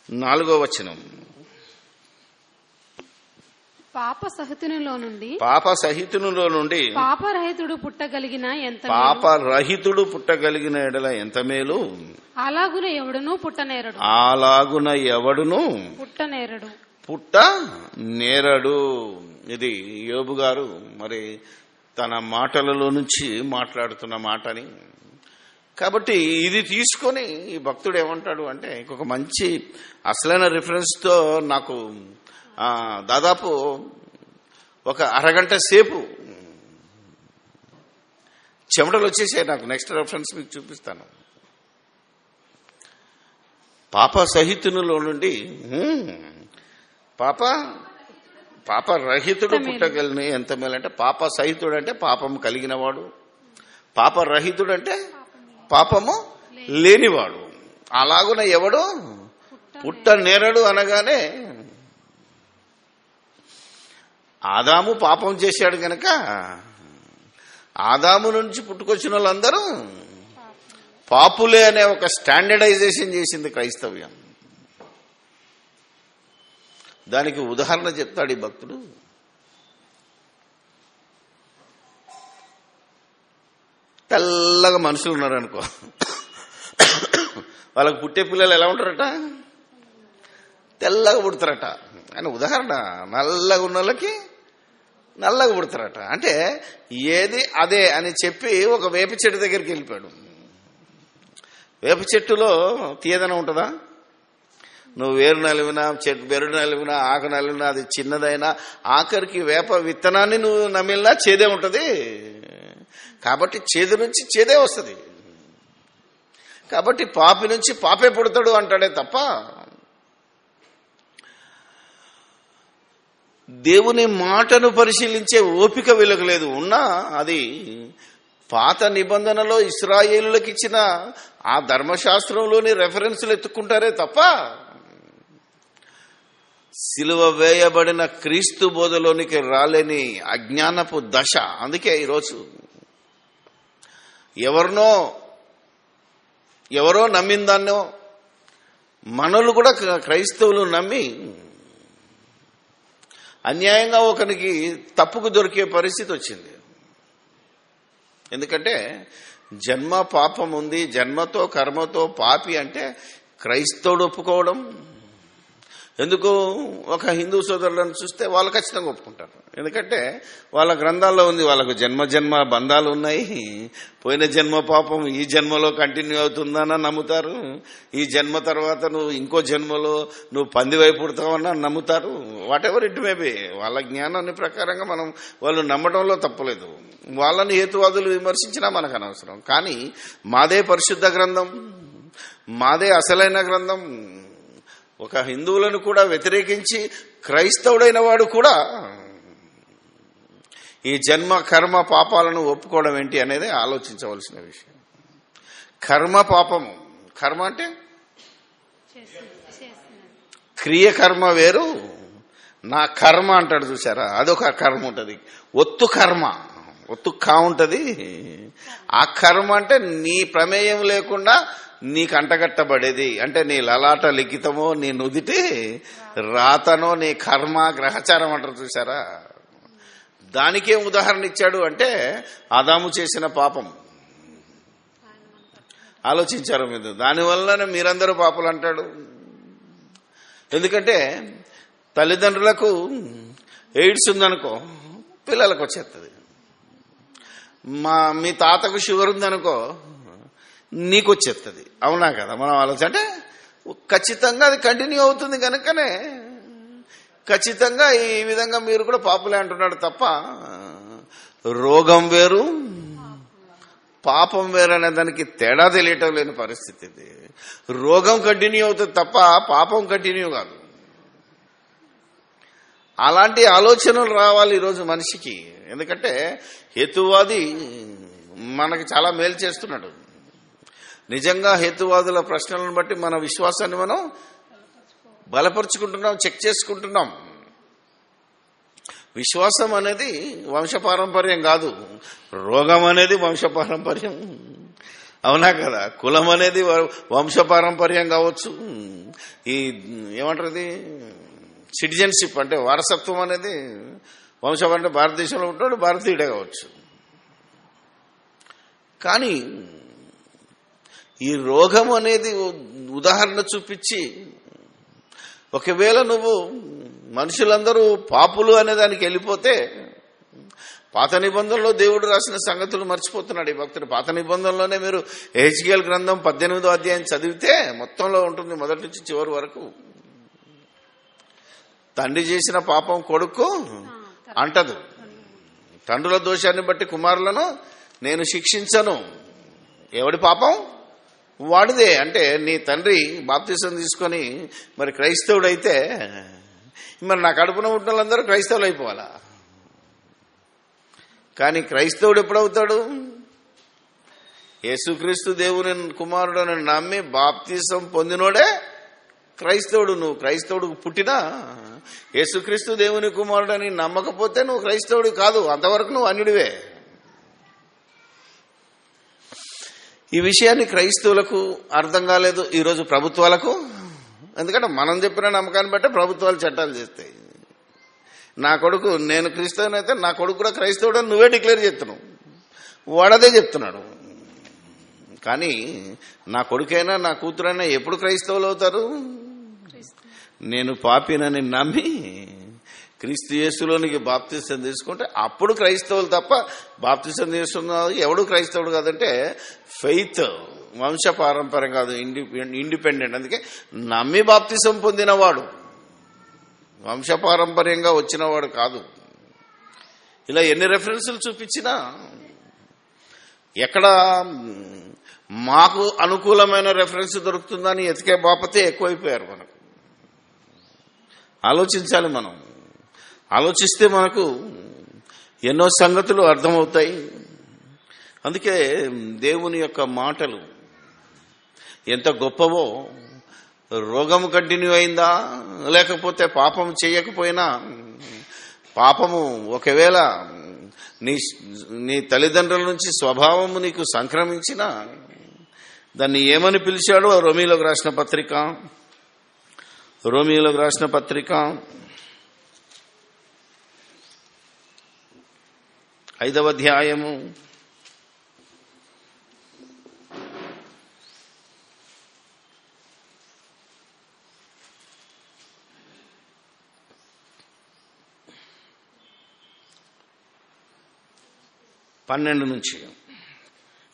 4వ వచనం. పాపసహితునిలో నుండి పాపరహితుడు పుట్టగలిగిన ఎడల ఎంత మేలు. అలాగున ఎవడును పుట్టనేరడు. ఇది యోబు గారు మరి తన మాటలలో నుంచి మాట్లాడుతున్న మాటని. కాబట్టి ఇది తీసుకొని ఈ భక్తుడు ఏమంటాడు అంటే, ఇంకొక మంచి అసలైన రిఫరెన్స్ తో నాకు దాదాపు ఒక అరగంట సేపు చెమటలు వచ్చేసాయి నాకు. నెక్స్ట్ రెఫరెన్స్ మీకు చూపిస్తాను. పాప సహితునిలో నుండి పాప రహితుడు పుట్టగలిగిన ఎంత మేలంటే, పాప సహితుడు అంటే పాపము కలిగిన వాడు, పాప రహితుడు అంటే పాపము లేనివాడు. అలాగున ఎవడు పుట్టనేరడు అనగానే ఆదాము పాపం చేశాడు గనక ఆదాము నుంచి పుట్టుకొచ్చిన వాళ్ళందరూ పాపులే అనే ఒక స్టాండర్డైజేషన్ చేసింది క్రైస్తవ్యం. దానికి ఉదాహరణ చెప్తాడు ఈ భక్తుడు. తెల్లగా మనుషులు ఉన్నారనుకో, వాళ్ళకు పుట్టే పిల్లలు ఎలా ఉంటారట? తెల్లగా పుడతారట. అని ఉదాహరణ. నల్లగా ఉన్న వాళ్ళకి నల్లగా పుడతారట. అంటే ఏది అదే అని చెప్పి ఒక వేప చెట్టు దగ్గరికి వెళ్ళిపోయాడు. వేప చెట్టులో తీయదనం ఉంటుందా? నువ్వు వేరు నలివినా, బెరడు నలివినా, ఆకు నలివినా, అది చిన్నదైనా ఆఖరికి వేప విత్తనాన్ని నువ్వు నమిలినా చేదే ఉంటుంది. కాబట్టి చేదు నుంచి చేదే వస్తుంది. కాబట్టి పాపి నుంచి పాపే పుడతాడు అంటాడే తప్ప దేవుని మాటను పరిశీలించే ఓపిక వీళ్ళకు లేదు. ఉన్నా అది పాత నిబంధనలో ఇశ్రాయేలులకు ఇచ్చిన ఆ ధర్మశాస్త్రంలోని రెఫరెన్సులు ఎత్తుకుంటారే తప్ప సిలువ వేయబడిన క్రీస్తు బోధలోనికి రాలేని అజ్ఞానపు దశ. అందుకే ఈరోజు ఎవరో నమ్మిందాన్నో మనలు కూడా క్రైస్తవులు నమ్మి అన్యాయంగా ఒకరికి తప్పుకు దొరికే పరిస్థితి వచ్చింది. ఎందుకంటే జన్మ పాపం ఉంది, జన్మతో కర్మతో పాపి అంటే క్రైస్తవుడు ఒప్పుకోవడం, ఎందుకు ఒక హిందూ సోదరులను చూస్తే వాళ్ళు ఖచ్చితంగా ఒప్పుకుంటారు. ఎందుకంటే వాళ్ళ గ్రంథాల్లో ఉంది, వాళ్ళకు జన్మ జన్మ బంధాలు ఉన్నాయి, పోయిన జన్మ పాపం ఈ జన్మలో కంటిన్యూ అవుతుందని నమ్ముతారు, ఈ జన్మ తర్వాత నువ్వు ఇంకో జన్మలో నువ్వు పందివై పుడతావని నమ్ముతారు. What ever it may B, వాళ్ళ జ్ఞానాన్ని ప్రకారంగా మనం వాళ్ళు నమ్మడంలో తప్పలేదు. వాళ్ళని హేతువాదులు విమర్శించినా మనకు అనవసరం. కానీ మాదే పరిశుద్ధ గ్రంథం, మాదే అసలైన గ్రంథం. ఒక హిందువులను కూడా వ్యతిరేకించి క్రైస్తవుడైన వాడు కూడా ఈ జన్మ కర్మ పాపాలను ఒప్పుకోవడం ఏంటి అనేది ఆలోచించవలసిన విషయం. కర్మ పాపము, కర్మ అంటే క్రియకర్మ వేరు, నా కర్మ అంటాడు చూసారా, అదొక కర్మ ఉంటుంది. ఒత్తు కర్మ, ఒత్తు కా ఉంటుంది. ఆ కర్మ అంటే నీ ప్రమేయం లేకుండా నీకు అంటగట్టబడేది, అంటే నీ లలాట లిఖితమో నీ నుదిటి రాతనో నీ కర్మ గ్రహచారం అంటారు చూసారా. దానికేం ఉదాహరణ ఇచ్చాడు అంటే ఆదాము చేసిన పాపం. ఆలోచించారు మీరు? దానివల్లనే మీరందరూ పాపులు అంటాడు. ఎందుకంటే తల్లిదండ్రులకు ఎయిడ్స్ ఉందనుకో పిల్లలకు వచ్చేస్తుంది, మీ తాతకు షుగర్ ఉందనుకో నీకు వచ్చేస్తుంది. అవునా కదా? మనం ఆలోచన అంటే ఖచ్చితంగా అది కంటిన్యూ అవుతుంది కనుకనే ఖచ్చితంగా ఈ విధంగా మీరు కూడా పాపులే అంటున్నాడు తప్ప రోగం వేరు పాపం వేరు అనే దానికి తేడా తెలియటం లేని పరిస్థితి ఇది. రోగం కంటిన్యూ అవుతుంది తప్ప పాపం కంటిన్యూ కాదు. అలాంటి ఆలోచనలు రావాలి ఈరోజు మనిషికి. ఎందుకంటే హేతువాది మనకి చాలా మేలు చేస్తున్నాడు. నిజంగా హేతువాదుల ప్రశ్నలను బట్టి మన విశ్వాసాన్ని మనం బలపరుచుకుంటున్నాం, చెక్ చేసుకుంటున్నాం. విశ్వాసం అనేది వంశపారంపర్యం కాదు, రోగం అనేది వంశపారంపర్యం. అవునా కదా? కులం అనేది వంశపారంపర్యం కావచ్చు, ఈ ఏమంటారు ఇది సిటిజన్షిప్ అంటే వారసత్వం అనేది వంశం, అంటే భారతదేశంలో ఉంటాడు భారతీయుడే కావచ్చు. కానీ ఈ రోగం అనేది ఉదాహరణ చూపించి ఒకవేళ నువ్వు మనుషులందరూ పాపులు అనే దానికి వెళ్ళిపోతే పాత నిబంధనలో దేవుడు రాసిన సంగతులు మర్చిపోతున్నాడు ఈ భక్తుడు. పాత నిబంధనలోనే మీరు హెచ్కేఎల్ గ్రంథం 18వ అధ్యాయం చదివితే మొత్తంలో ఉంటుంది, మొదటి నుంచి చివరి వరకు. తండ్రి చేసిన పాపం కొడుకు అంటదు, తండ్రుల దోషాన్ని బట్టి కుమారులను నేను శిక్షించను. ఎవడి పాపం వాడిదే. అంటే నీ తండ్రి బాప్తిసం తీసుకొని మరి క్రైస్తవుడైతే మరి నా కడుపున పుట్టిన వాళ్ళందరూ క్రైస్తవులు అయిపోవాలా? కానీ క్రైస్తవుడు ఎప్పుడవుతాడు? యేసుక్రీస్తు దేవుని కుమారుడని నమ్మి బాప్తిసం పొందినోడే క్రైస్తవుడు. నువ్వు క్రైస్తవుడు పుట్టినా యేసుక్రీస్తు దేవుని కుమారుడని నమ్మకపోతే నువ్వు క్రైస్తవుడు కాదు, అంతవరకు నువ్వు అన్యుడివే. ఈ విషయాన్ని క్రైస్తవులకు అర్థం కాలేదు, ఈరోజు ప్రభుత్వాలకు. ఎందుకంటే మనం చెప్పిన నమ్మకాన్ని బట్టే ప్రభుత్వాలు చట్టాలు చేస్తాయి. నా కొడుకు, నేను క్రైస్తవుని అయితే నా కొడుకు కూడా క్రైస్తవుడు అని నువ్వే డిక్లేర్ చేస్తున్నావు, వాడదే చెప్తున్నాడు. కానీ నా కొడుకైనా నా కూతురైనా ఎప్పుడు క్రైస్తవులు అవుతారు? నేను పాపినని నమ్మి క్రీస్తు యేసులోనికి బాప్తిసం తీసుకుంటే అప్పుడు క్రైస్తవులు తప్ప బాప్తిసం తీసుకున్నది ఎవడు క్రైస్తవుడు కాదంటే ఫెయిత్ వంశ పారంపర్యం కాదు, ఇండిపెండెంట్. అందుకే నమ్మి బాప్తిసం పొందినవాడు, వంశపారంపర్యంగా వచ్చినవాడు కాదు. ఇలా ఎన్ని రెఫరెన్సులు చూపించినా ఎక్కడ మాకు అనుకూలమైన రెఫరెన్స్ దొరుకుతుందని ఎతికే బాపతే ఎక్కువైపోయారు. మనకు ఆలోచించాలి. మనం ఆలోచిస్తే మనకు ఎన్నో సంగతులు అర్థమవుతాయి. అందుకే దేవుని యొక్క మాటలు ఎంత గొప్పవో. రోగము కంటిన్యూ అయిందా, లేకపోతే పాపం చేయకపోయినా, పాపము ఒకవేళ నీ తల్లిదండ్రుల నుంచి స్వభావము నీకు సంక్రమించినా దాన్ని ఏమని పిలిచాడో రోమీయులకు రాసిన పత్రిక 5వ అధ్యాయము 5 12 నుంచి.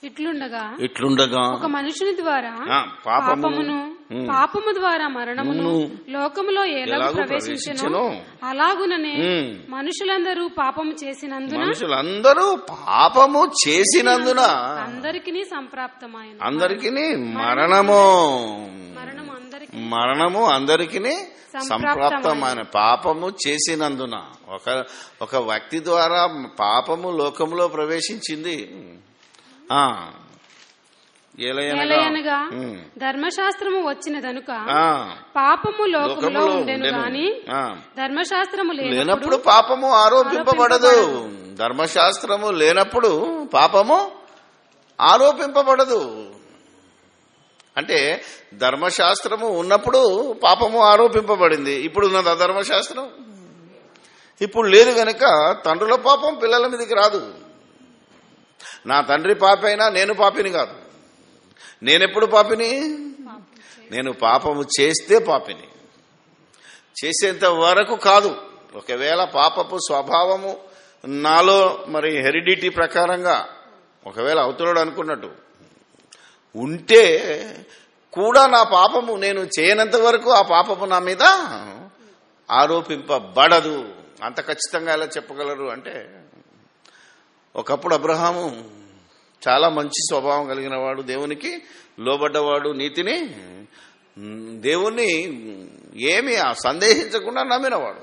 ఇట్లుండగా ఒక మనుషుని ద్వారా పాపము ద్వారా మరణమును లోకములో ఎలాగూ ప్రవేశించెనో అలాగుననే మనుషులందరూ పాపము చేసినందున అందరికీ సంప్రాప్తమైన మరణము అందరికీ సంప్రాప్తమైన పాపము చేసినందున ఒక వ్యక్తి ద్వారా పాపము లోకంలో ప్రవేశించింది. ఏలయనగా ధర్మశాస్త్రము వచ్చినదనుక పాపము లోకములో ఉండెను గాని ధర్మశాస్త్రము లేనప్పుడు పాపము ఆరోపింపబడదు. ధర్మశాస్త్రము లేనప్పుడు పాపము ఆరోపింపబడదు. అంటే ధర్మశాస్త్రము ఉన్నప్పుడు పాపము ఆరోపింపబడింది. ఇప్పుడు ఉన్నది అధర్మశాస్త్రం, ఇప్పుడు లేదు గనక తండ్రుల పాపం పిల్లల మీదకి రాదు. నా తండ్రి పాపి అయినా నేను పాపిని కాదు. నేనెప్పుడు పాపిని? నేను పాపము చేస్తే పాపిని, చేసేంత వరకు కాదు. ఒకవేళ పాపపు స్వభావము నాలో మరి హెరిడిటీ ప్రకారంగా ఒకవేళ అవుతున్నాడు అనుకున్నట్టు ఉంటే కూడా నా పాపము నేను చేయనంత వరకు ఆ పాపము నా మీద ఆరోపింపబడదు. అంత ఖచ్చితంగా ఎలా చెప్పగలరు అంటే, ఒకప్పుడు అబ్రహాము చాలా మంచి స్వభావం కలిగిన వాడు, దేవునికి లోబడ్డవాడు, నీతిని దేవుణ్ణి ఏమీ సందేహించకుండా నమ్మినవాడు.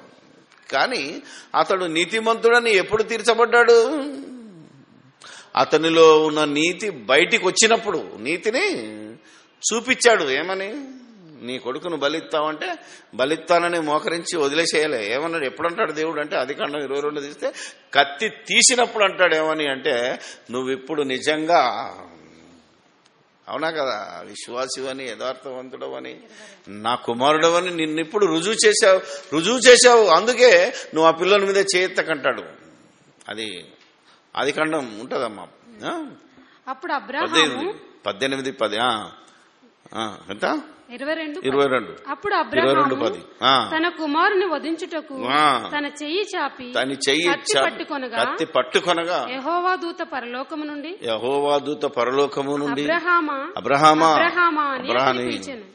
కానీ అతడు నీతిమంతుడని ఎప్పుడు తీర్చబడ్డాడు? అతనిలో ఉన్న నీతి బయటికి వచ్చినప్పుడు నీతిని చూపించాడు. ఏమని? నీ కొడుకును బలిస్తావంటే బలిస్తానని మోకరించి వదిలేసేయలే. ఏమన్నాడు? ఎప్పుడంటాడు దేవుడు అంటే ఆదికాండం 22 తీస్తే కత్తి తీసినప్పుడు అంటాడు. ఏమని అంటే, నువ్వు ఇప్పుడు నిజంగా అవునా కదా విశ్వాసివని, యథార్థవంతుడవని, నా కుమారుడవని నిన్నిప్పుడు రుజువు చేశావు. అందుకే నువ్వు ఆ పిల్లల మీద చేయెత్తకంటాడు. అది ఆదికాండం ఉంటదమ్మా. అప్పుడు అబ్రహాము 18:10 ఎంత 22. అప్పుడు అబ్రహాము తన కుమారుని వధించుటకు తన చెయ్యి చాపి కత్తి పట్టుకొనగా యెహోవా దూత పరలోకము నుండి అబ్రహామా అని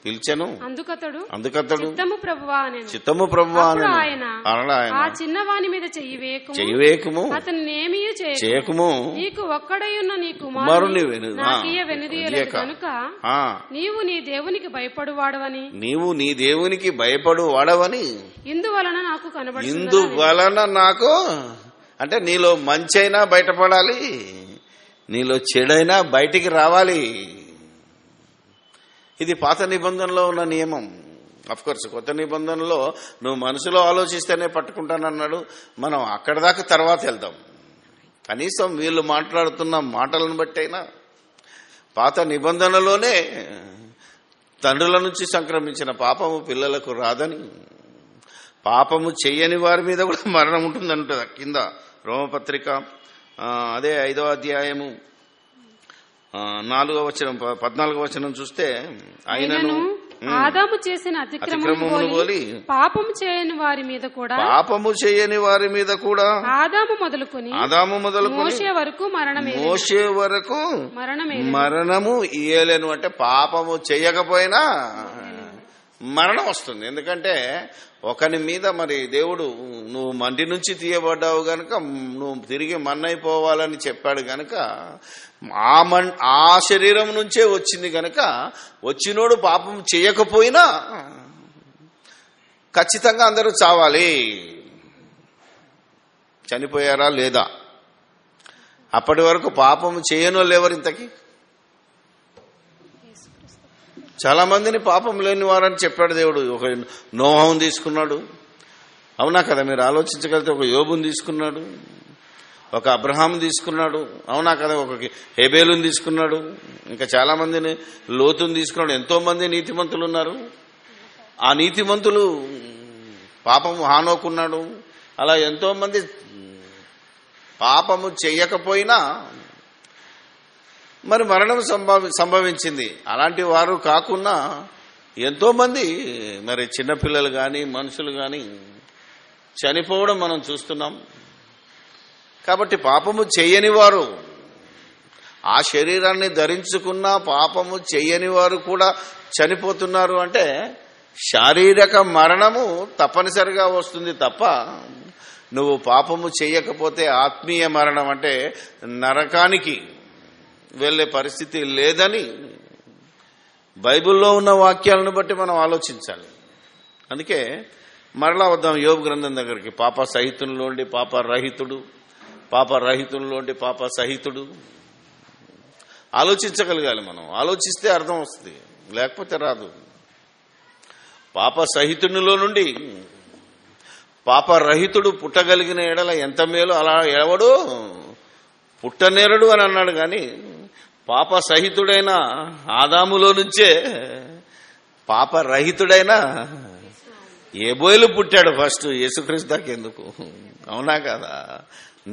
పిలిచెను. అందుకతడు చిత్తము ప్రభువా ఆయన ఆ చిన్నవాని మీద చెయ్యి వేయకుము, అతనినేమీ చేయకుము. నీకు ఒక్కడైయున్న నీ కుమారుని నాకియ్య వెనుదీయలేదు కనుక నీవు నీ దేవునికి భయపడు వాడవని ఇందువలన నాకు అంటే నీలో మంచైనా బయటపడాలి, నీలో చెడైనా బయటికి రావాలి. ఇది పాత నిబంధనలో ఉన్న నియమం. అఫ్కోర్స్ కొత్త నిబంధనలో నువ్వు మనసులో ఆలోచిస్తేనే పట్టుకుంటానన్నాడు. మనం అక్కడి దాకా తర్వాత వెళ్దాం. కనీసం వీళ్ళు మాట్లాడుతున్న మాటలను బట్టి అయినా పాత నిబంధనలోనే తండ్రుల నుంచి సంక్రమించిన పాపము పిల్లలకు రాదని, పాపము చెయ్యని వారి మీద కూడా మరణం ఉంటుందంట. కింద రోమపత్రిక అదే 5వ అధ్యాయము 4వ వచనం 14వ వచనం చూస్తే, ఆయనను ఆదాము చేసిన అతిక్రమము పోలి పాపము చేయని వారి మీద కూడా ఆదాము మొదలుకొని మోషే వరకు మరణము ఇయ్యలేను. అంటే పాపము చేయకపోయినా మరణం వస్తుంది. ఎందుకంటే ఒకని మీద మరి దేవుడు నువ్వు మంటి నుంచి తీయబడ్డావు గనక నువ్వు తిరిగి మన్నైపోవాలని చెప్పాడు గనక ఆ శరీరం నుంచే వచ్చింది గనక వచ్చినోడు పాపం చేయకపోయినా ఖచ్చితంగా అందరూ చావాలి. చనిపోయారా లేదా? అప్పటి వరకు పాపము చేయనోళ్ళు ఎవరు ఇంతకీ? చాలా మందిని పాపం లేని వారని చెప్పాడు దేవుడు. ఒక నోహం తీసుకున్నాడు, అవునా కదా? మీరు ఆలోచించగలిగితే ఒక యోబుని తీసుకున్నాడు, ఒక అబ్రహాం తీసుకున్నాడు, అవునా కదా? ఒక హేబేలుని తీసుకున్నాడు, ఇంకా చాలా మందిని లోతుని తీసుకున్నాడు. ఎంతో మంది నీతిమంతులు ఉన్నారు. ఆ నీతిమంతులు పాపము హానోకున్నాడు. అలా ఎంతో మంది పాపము చెయ్యకపోయినా మరి మరణం సంభవించింది. అలాంటి వారు కాకుండా ఎంతో మంది మరి చిన్నపిల్లలు కానీ మనుషులు కానీ చనిపోవడం మనం చూస్తున్నాం. కాబట్టి పాపము చేయని వారు ఆ శరీరాన్ని ధరించుకున్న పాపము చెయ్యని వారు కూడా చనిపోతున్నారు అంటే శారీరక మరణము తప్పనిసరిగా వస్తుంది తప్ప నువ్వు పాపము చెయ్యకపోతే ఆత్మీయ మరణం అంటే నరకానికి వెళ్ళే పరిస్థితి లేదని బైబిల్లో ఉన్న వాక్యాలను బట్టి మనం ఆలోచించాలి. అందుకే మరలా వద్దాం యోబు గ్రంథం దగ్గరికి. పాప సహితుల్లోండి పాపరహితుడు, పాపరహితుల్లోండి పాప సహితుడు. ఆలోచించగలగాలి మనం. ఆలోచిస్తే అర్థం వస్తుంది, లేకపోతే రాదు. పాప సహితునిలో నుండి పాపరహితుడు పుట్టగలిగిన ఎడల ఎంత మేలు. అలా ఎవడు పుట్టనేరడు అని అన్నాడు కానీ పాప సహితుడైన ఆదాములో నుంచే పాపరహితుడైన ఏబోయలు పుట్టాడు ఫస్ట్. యేసుక్రీస్తు దాకెందుకు? అవునా కదా?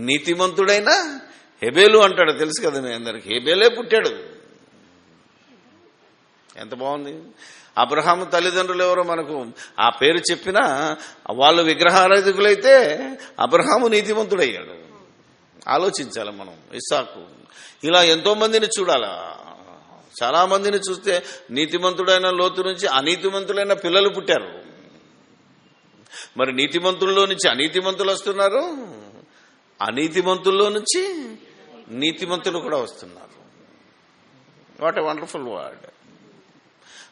నీతిమంతుడైన హెబేలు అంటాడు, తెలుసు కదా మీ అందరికి. హెబేలే పుట్టాడు. ఎంత బాగుంది. అబ్రహాము తల్లిదండ్రులు ఎవరో మనకు ఆ పేరు చెప్పినా వాళ్ళు విగ్రహారాధకులైతే అబ్రహాము నీతిమంతుడయ్యాడు. ఆలోచించాలి మనం. ఇస్సాకు, ఇలా ఎంతో మందిని చూడాలా. చాలా మందిని చూస్తే నీతిమంతుడైన లోతు నుంచి అనీతిమంతులైన పిల్లలు పుట్టారు. మరి నీతిమంతుల్లో నుంచి అనీతిమంతులు వస్తున్నారు, అనీతిమంతుల్లో నుంచి నీతిమంతులు కూడా వస్తున్నారు. What a wonderful word.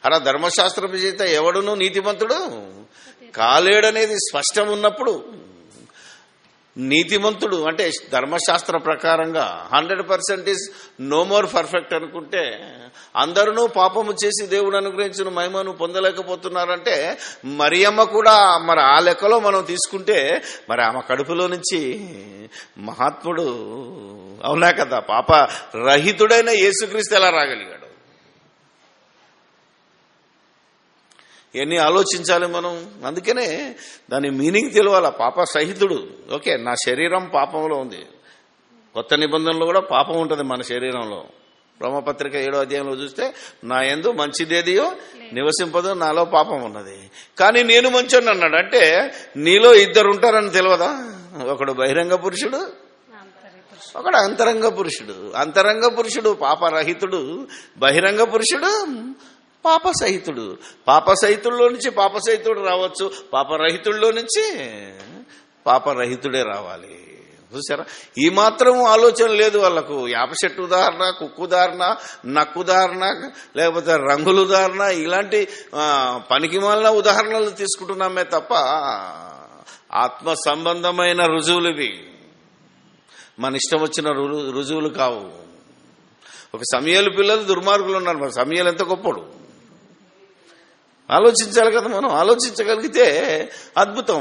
అలా ధర్మశాస్త్ర విజేత ఎవడునూ నీతిమంతుడు కాలేడనేది స్పష్టం ఉన్నప్పుడు నీతిమంతుడు అంటే ధర్మశాస్త్ర ప్రకారంగా 100% ఈజ్ నో మోర్ పర్ఫెక్ట్ అనుకుంటే అందరూ పాపము చేసి దేవుడు అనుగ్రహించిన మహిమను పొందలేకపోతున్నారంటే మరియమ్మ కూడా మరి ఆ లెక్కలో మనం తీసుకుంటే మరి ఆమె కడుపులో నుంచి మహాత్ముడు, అవునా కదా, పాప రహితుడైన యేసుక్రీస్తు ఎలా రాగలిగాడు? ఇవన్నీ ఆలోచించాలి మనం. అందుకనే దాని మీనింగ్ తెలియాల. పాప సహితుడు. ఓకే, నా శరీరం పాపంలో ఉంది. కొత్త నిబంధనలో కూడా పాపం ఉంటుంది మన శరీరంలో. రోమపత్రిక 7వ అధ్యాయంలో చూస్తే నా యందు మంచిదేదియో నివసింపదు, నాలో పాపం ఉన్నది, కానీ నేను మంచోని అన్నాడు. అంటే నీలో ఇద్దరు ఉంటారని తెలియదా? ఒకడు బహిరంగ పురుషుడు, ఒకడు అంతరంగ పురుషుడు. అంతరంగ పురుషుడు పాపరహితుడు, బహిరంగ పురుషుడు పాపసహితుడు. పాపసహితుల్లో నుంచి పాపసహితుడు రావచ్చు, పాపరహితుల్లో నుంచి పాపరహితుడే రావాలి. చూసారా? ఈ మాత్రం ఆలోచన లేదు వాళ్ళకు. యాప చెట్టు ఉదాహరణ, కుక్కు ఉదాహరణ, నక్కు ఉదాహరణ, లేకపోతే రంగుల ఉదాహరణ, ఇలాంటి పనికిమాలిన ఉదాహరణలు తీసుకుంటున్నామే తప్ప ఆత్మ సంబంధమైన రుజువులు ఇవి. మన ఇష్టం వచ్చిన రుజువులు కావు. ఒక సమయాలు పిల్లలు దుర్మార్గులు ఉన్నారు. మరి సమయాలు ఎంత గొప్పడు? ఆలోచించాలి కదా మనం. ఆలోచించగలిగితే అద్భుతం.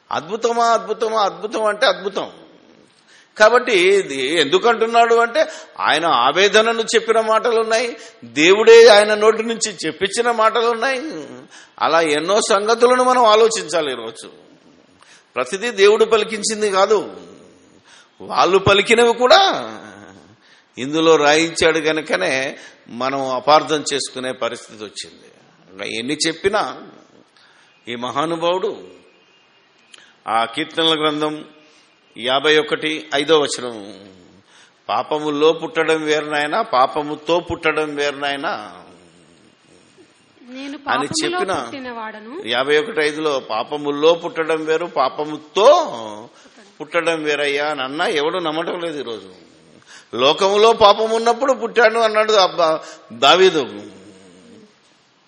అద్భుతమా అద్భుతమా అద్భుతం అంటే అద్భుతం. కాబట్టి ఎందుకంటున్నాడు అంటే ఆయన ఆవేదనను చెప్పిన మాటలున్నాయి, దేవుడే ఆయన నోటి నుంచి చెప్పించిన మాటలున్నాయి. అలా ఎన్నో సంగతులను మనం ఆలోచించాలి ఈరోజు. ప్రతిదీ దేవుడు పలికించింది కాదు, వాళ్ళు పలికినవి కూడా ఇందులో రాయించాడు కనుకనే మనం అపార్థం చేసుకునే పరిస్థితి వచ్చింది. ఎన్ని చెప్పినా ఈ మహానుభావుడు ఆ కీర్తనల గ్రంథం 51:5 పాపములో పుట్టడం వేరునైనా పాపముతో పుట్టడం వేరునైనా అని చెప్పిన 51:5 పాపములో పుట్టడం వేరు, పాపముతో పుట్టడం వేరయ్యా అని అన్నా ఎవడు నమ్మటం లేదు ఈరోజు. లోకములో పాపం ఉన్నప్పుడు పుట్టాను అన్నాడు దావీదు.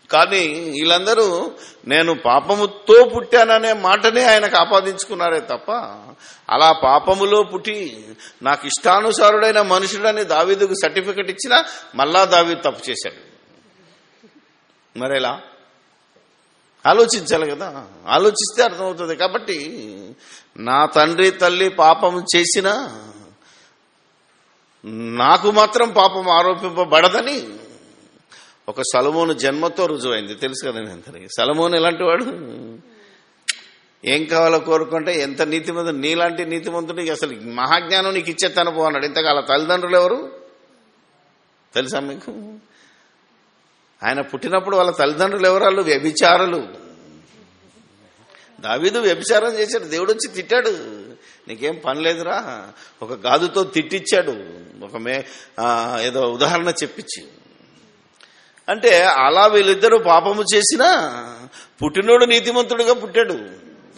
కానీ వీళ్ళందరూ నేను పాపముతో పుట్టాననే మాటనే ఆయనకు ఆపాదించుకున్నారే తప్ప అలా పాపములో పుట్టి నాకు ఇష్టానుసారుడైన మనుషుడని దావీదుకు సర్టిఫికెట్ ఇచ్చినా మళ్ళా దావీదు తప్పు చేశాడు. మరెలా? ఆలోచించాలి కదా. ఆలోచిస్తే అర్థమవుతుంది. కాబట్టి నా తండ్రి తల్లి పాపం చేసినా నాకు మాత్రం పాపం ఆరోపింపబడదని ఒక సొలొమోను జన్మతో రుజువైంది. తెలుసు కదా మీ అందరికీ. సొలొమోను ఎలాంటి వాడు? ఏం కావాలో కోరుకుంటే ఎంత నీతిమంతుడు, నీలాంటి నీతిమంతుడికి అసలు మహాజ్ఞానం నీకు ఇచ్చేస్తాను పో అన్నాడు. ఇంతకాల తల్లిదండ్రులు ఎవరు తెలుసా మీకు? ఆయన పుట్టినప్పుడు వాళ్ళ తల్లిదండ్రులు ఎవరు? వాళ్ళు వ్యభిచారులు. దావీదు వ్యభిచారం చేశాడు, దేవుడు వచ్చి తిట్టాడు. నీకేం పని లేదురా, ఒక గాదుతో తిట్టిచ్చాడు, ఏదో ఉదాహరణ చెప్పించి. అంటే అలా వీళ్ళిద్దరూ పాపము చేసినా పుట్టినోడు నీతిమంతుడుగా పుట్టాడు.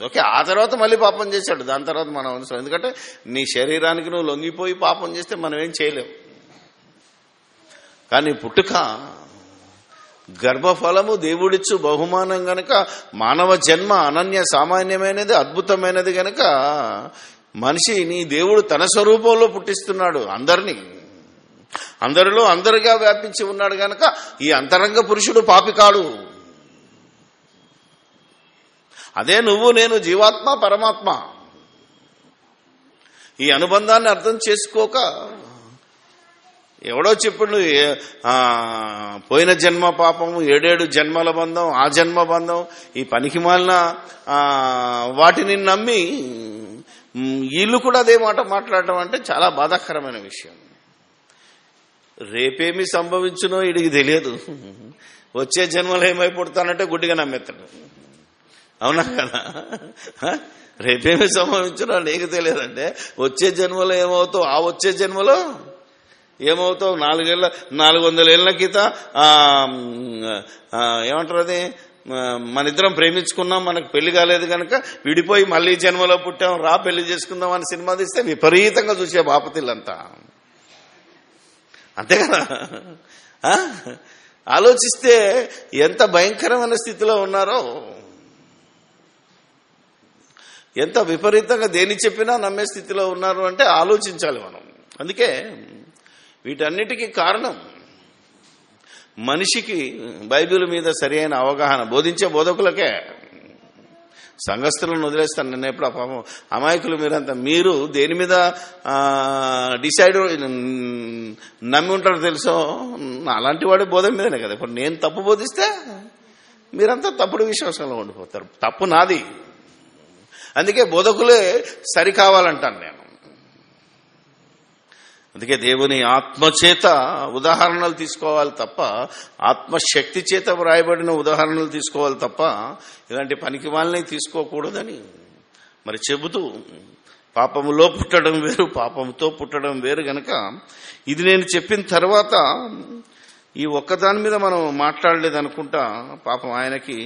ఓకే, ఆ తర్వాత మళ్ళీ పాపం చేశాడు. దాని తర్వాత మనం అవసరం, ఎందుకంటే నీ శరీరానికి నువ్వు లొంగిపోయి పాపం చేస్తే మనం ఏం చేయలేం. కానీ పుట్టుక గర్భఫలము దేవుడిచ్చు బహుమానం గనక, మానవ జన్మ అనన్య సామాన్యమైనది, అద్భుతమైనది గనక మనిషిని దేవుడు తన స్వరూపంలో పుట్టిస్తున్నాడు. అందరిలో అందరిగా వ్యాపించి ఉన్నాడు గనక ఈ అంతరంగ పురుషుడు పాపి కాడు. అదే నువ్వు నేను, జీవాత్మ పరమాత్మ. ఈ అనుబంధాన్ని అర్థం చేసుకోక ఎవడో చెప్పుడు పోయిన జన్మ పాపము, 7 జన్మల బంధం, ఆ జన్మ బంధం, ఈ పనికి మాలిన వాటిని నమ్మి వీళ్ళు కూడా అదే మాట మాట్లాడటం అంటే చాలా బాధాకరమైన విషయం. రేపేమి సంభవించునో వీడికి తెలియదు. వచ్చే జన్మలో ఏమైపోతానంటే గుడ్డిగా నమ్మేస్తాడు. అవునా కదా? రేపేమి సంభవించునో నీకు తెలియదంటే వచ్చే జన్మలో ఏమవుతావు, ఆ వచ్చే జన్మలో ఏమవుతావు. 400 ఏళ్ల క్రితం ఏమంటారు అది, మనిద్దరం ప్రేమించుకున్నాం, మనకు పెళ్లి కాలేదు కనుక విడిపోయి మళ్ళీ జన్మలో పుట్టాం, రా పెళ్లి చేసుకుందాం అని సినిమా తీస్తే విపరీతంగా చూసే బాపతిల్లంతా. అంతే కదా? ఆలోచిస్తే ఎంత భయంకరమైన స్థితిలో ఉన్నారో, ఎంత విపరీతంగా దేని చెప్పినా నమ్మే స్థితిలో ఉన్నారు అంటే ఆలోచించాలి మనం. అందుకే వీటన్నిటికీ కారణం మనిషికి బైబిల్ మీద సరి అయిన అవగాహన బోధించే బోధకులకే. సంఘస్థులను వదిలేస్తాను నేను ఎప్పుడు. పాపం అమాయకులు మీరంతా, మీరు దేని మీద డిసైడ్ నమ్మి ఉంటారో తెలుసో, అలాంటి వాడి బోధ మీదనే కదా. ఇప్పుడు నేను తప్పు బోధిస్తే మీరంతా తప్పుడు విశ్వాసంలో ఉండిపోతారు. తప్పు నాది. అందుకే బోధకులే సరి కావాలంటాను నేను. అందుకే దేవుని ఆత్మచేత ఉదాహరణలు తీసుకోవాలి తప్ప, ఆత్మశక్తి చేత వ్రాయబడిన ఉదాహరణలు తీసుకోవాలి తప్ప ఇలాంటి పనికి వాళ్ళని తీసుకోకూడదని మరి చెబుతూ, పాపములో పుట్టడం వేరు, పాపంతో పుట్టడం వేరు గనక ఇది నేను చెప్పిన తర్వాత ఈ ఒక్కదాని మీద మనం మాట్లాడలేదనుకుంటా. పాపం ఆయనకి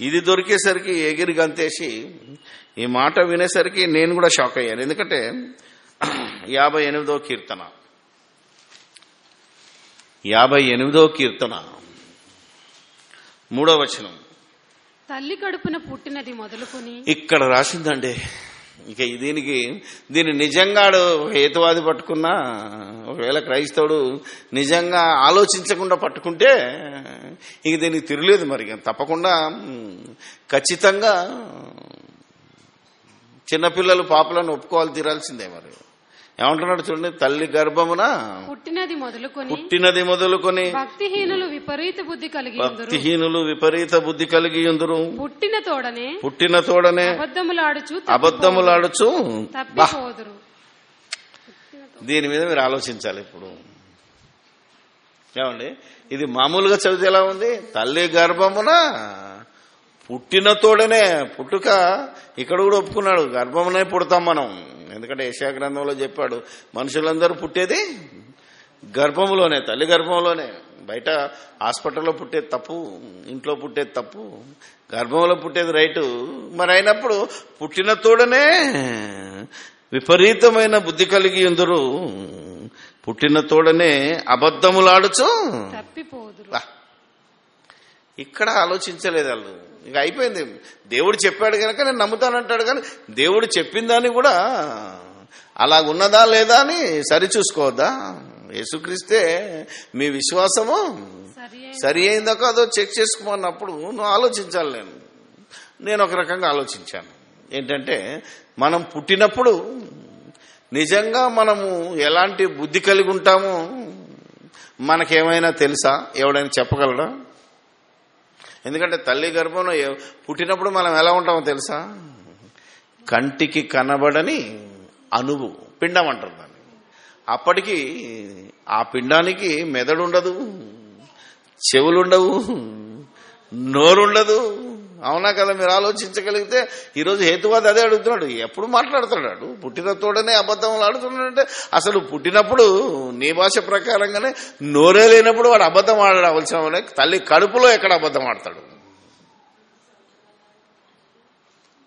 ఇది దొరికేసరికి ఎగిరి గంతేసి ఈ మాట వినేసరికి నేను కూడా షాక్ అయ్యాను. ఎందుకంటే 58వ కీర్తన 3వ వచనం, తల్లి కడుపున పుట్టినది మొదలుకొని, ఇక్కడ రాసిందండి. ఇక దీన్ని నిజంగా హేతువాది పట్టుకున్నా, ఒకవేళ క్రైస్తవుడు నిజంగా ఆలోచించకుండా పట్టుకుంటే ఇక దీనికి తిరగలేదు. మరి తప్పకుండా ఖచ్చితంగా చిన్నపిల్లలు పాపలను ఒప్పుకోవాలి, తీరాల్సిందే. మరి ఏమంటున్నాడు చూడండి, తల్లి గర్భమున పుట్టినది మొదలుకొని భక్తిహీనులు విపరీత బుద్ధి కలిగి ఉందురు. పుట్టిన తోడనే అబద్ధములాడుచు తప్పిపోదురు. దీని మీద మీరు ఆలోచించాలి ఇప్పుడు. ఏమండి, ఇది మామూలుగా చదివితే ఎలా ఉంది? తల్లి గర్భమున పుట్టిన తోడనే, పుట్టుక ఇక్కడ కూడా ఒప్పుకున్నాడు, గర్భమునే పుడతాం మనం. ఎందుకంటే యెషయా గ్రంథంలో చెప్పాడు, మనుషులందరూ పుట్టేది గర్భంలోనే, తల్లి గర్భంలోనే. బయట హాస్పిటల్లో పుట్టేది తప్పు, ఇంట్లో పుట్టేది తప్పు, గర్భంలో పుట్టేది రైటు. మరి అయినప్పుడు పుట్టిన తోడనే విపరీతమైన బుద్ధి కలిగి ఉందరు, పుట్టిన తోడనే అబద్ధములాడుచు తప్పిపోదురు. ఇక్కడ ఆలోచించలేదు వాళ్ళు. ఇక అయిపోయింది. దేవుడు చెప్పాడు కనుక నేను నమ్ముతానంటాడు, కానీ దేవుడు చెప్పిన దాన్ని కూడా అలాగున్నదా లేదా అని సరిచూసుకోవద్దా? యేసుక్రీస్తే మీ విశ్వాసము సరి అయిందో కాదో చెక్ చేసుకోమన్నప్పుడు నువ్వు ఆలోచించాలి. నేను ఒక రకంగా ఆలోచించాను. ఏంటంటే, మనం పుట్టినప్పుడు నిజంగా మనము ఎలాంటి బుద్ధి కలిగి ఉంటామో మనకేమైనా తెలుసా? ఎవడైనా చెప్పగలడా? ఎందుకంటే తల్లి గర్భంలో పుట్టినప్పుడు మనం ఎలా ఉంటామో తెలుసా? కంటికి కనబడని అణువు, పిండం అంటారు దాన్ని. అప్పటికి ఆ పిండానికి మెదడు ఉండదు, చెవులుండవు, నోరుండదు, అవునా కదా? మీరు ఆలోచించగలిగితే ఈరోజు హేతువాది అదే అడుగుతున్నాడు. ఎప్పుడు మాట్లాడుతున్నాడు? పుట్టిన తోడనే అబద్ధం ఆడుతున్నాడంటే అసలు పుట్టినప్పుడు నీ భాష ప్రకారంగానే నోరే లేనప్పుడు వాడు అబద్ధం ఆడవలసిన తల్లి కడుపులో ఎక్కడ అబద్ధం ఆడతాడు?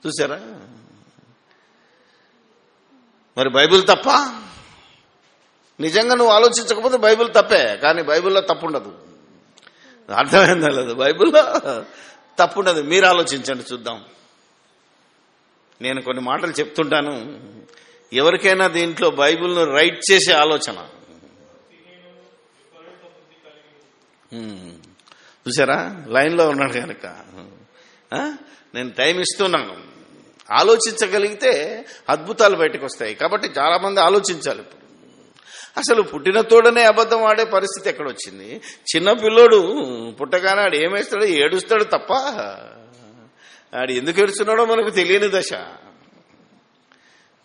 చూసారా? మరి బైబిల్ తప్ప? నిజంగా నువ్వు ఆలోచించకపోతే బైబిల్ తప్పే, కానీ బైబిల్లో తప్పుండదు. అర్థమైందా లేదు? బైబిల్లో తప్పుండదు. మీరు ఆలోచించండి, చూద్దాం. నేను కొన్ని మాటలు చెప్తుంటాను, ఎవరికైనా దీంట్లో బైబిల్ను రైట్ చేసే ఆలోచన. చూసారా? లైన్లో ఉన్నాడు కనుక నేను టైం ఇస్తున్నాను. ఆలోచించగలిగితే అద్భుతాలు బయటకు వస్తాయి. కాబట్టి చాలా మంది ఆలోచించాలి. ఇప్పుడు అసలు పుట్టిన తోడనే అబద్ధం ఆడే పరిస్థితి ఎక్కడొచ్చింది? చిన్న పిల్లోడు పుట్టగానే ఆడు ఏమేస్తాడు? ఏడుస్తాడు తప్ప ఆడు ఎందుకు ఏడుస్తున్నాడో మనకు తెలియని దశ.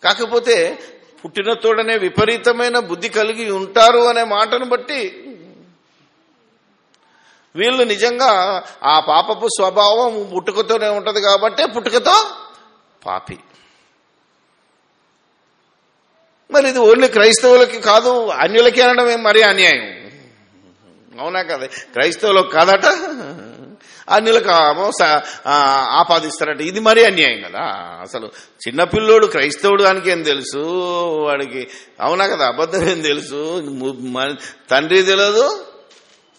కాకపోతే పుట్టిన తోడనే విపరీతమైన బుద్ధి కలిగి ఉంటారు అనే మాటను బట్టి వీళ్ళు నిజంగా ఆ పాపపు స్వభావం పుట్టుకతోనే ఉంటది కాబట్టే పుట్టుకతో పాపి. మరి ఇది ఓన్లీ క్రైస్తవులకి కాదు, అన్యులకి అనడం మరీ అన్యాయం. అవునా కదా? క్రైస్తవులకు కాదట, అన్యులకు ఆపాదిస్తారట. ఇది మరీ అన్యాయం కదా. అసలు చిన్నపిల్లోడు క్రైస్తవుడు దానికి ఏం తెలుసు వాడికి? అవునా కదా? అబద్ధం ఏం తెలుసు? తండ్రి తెలియదు,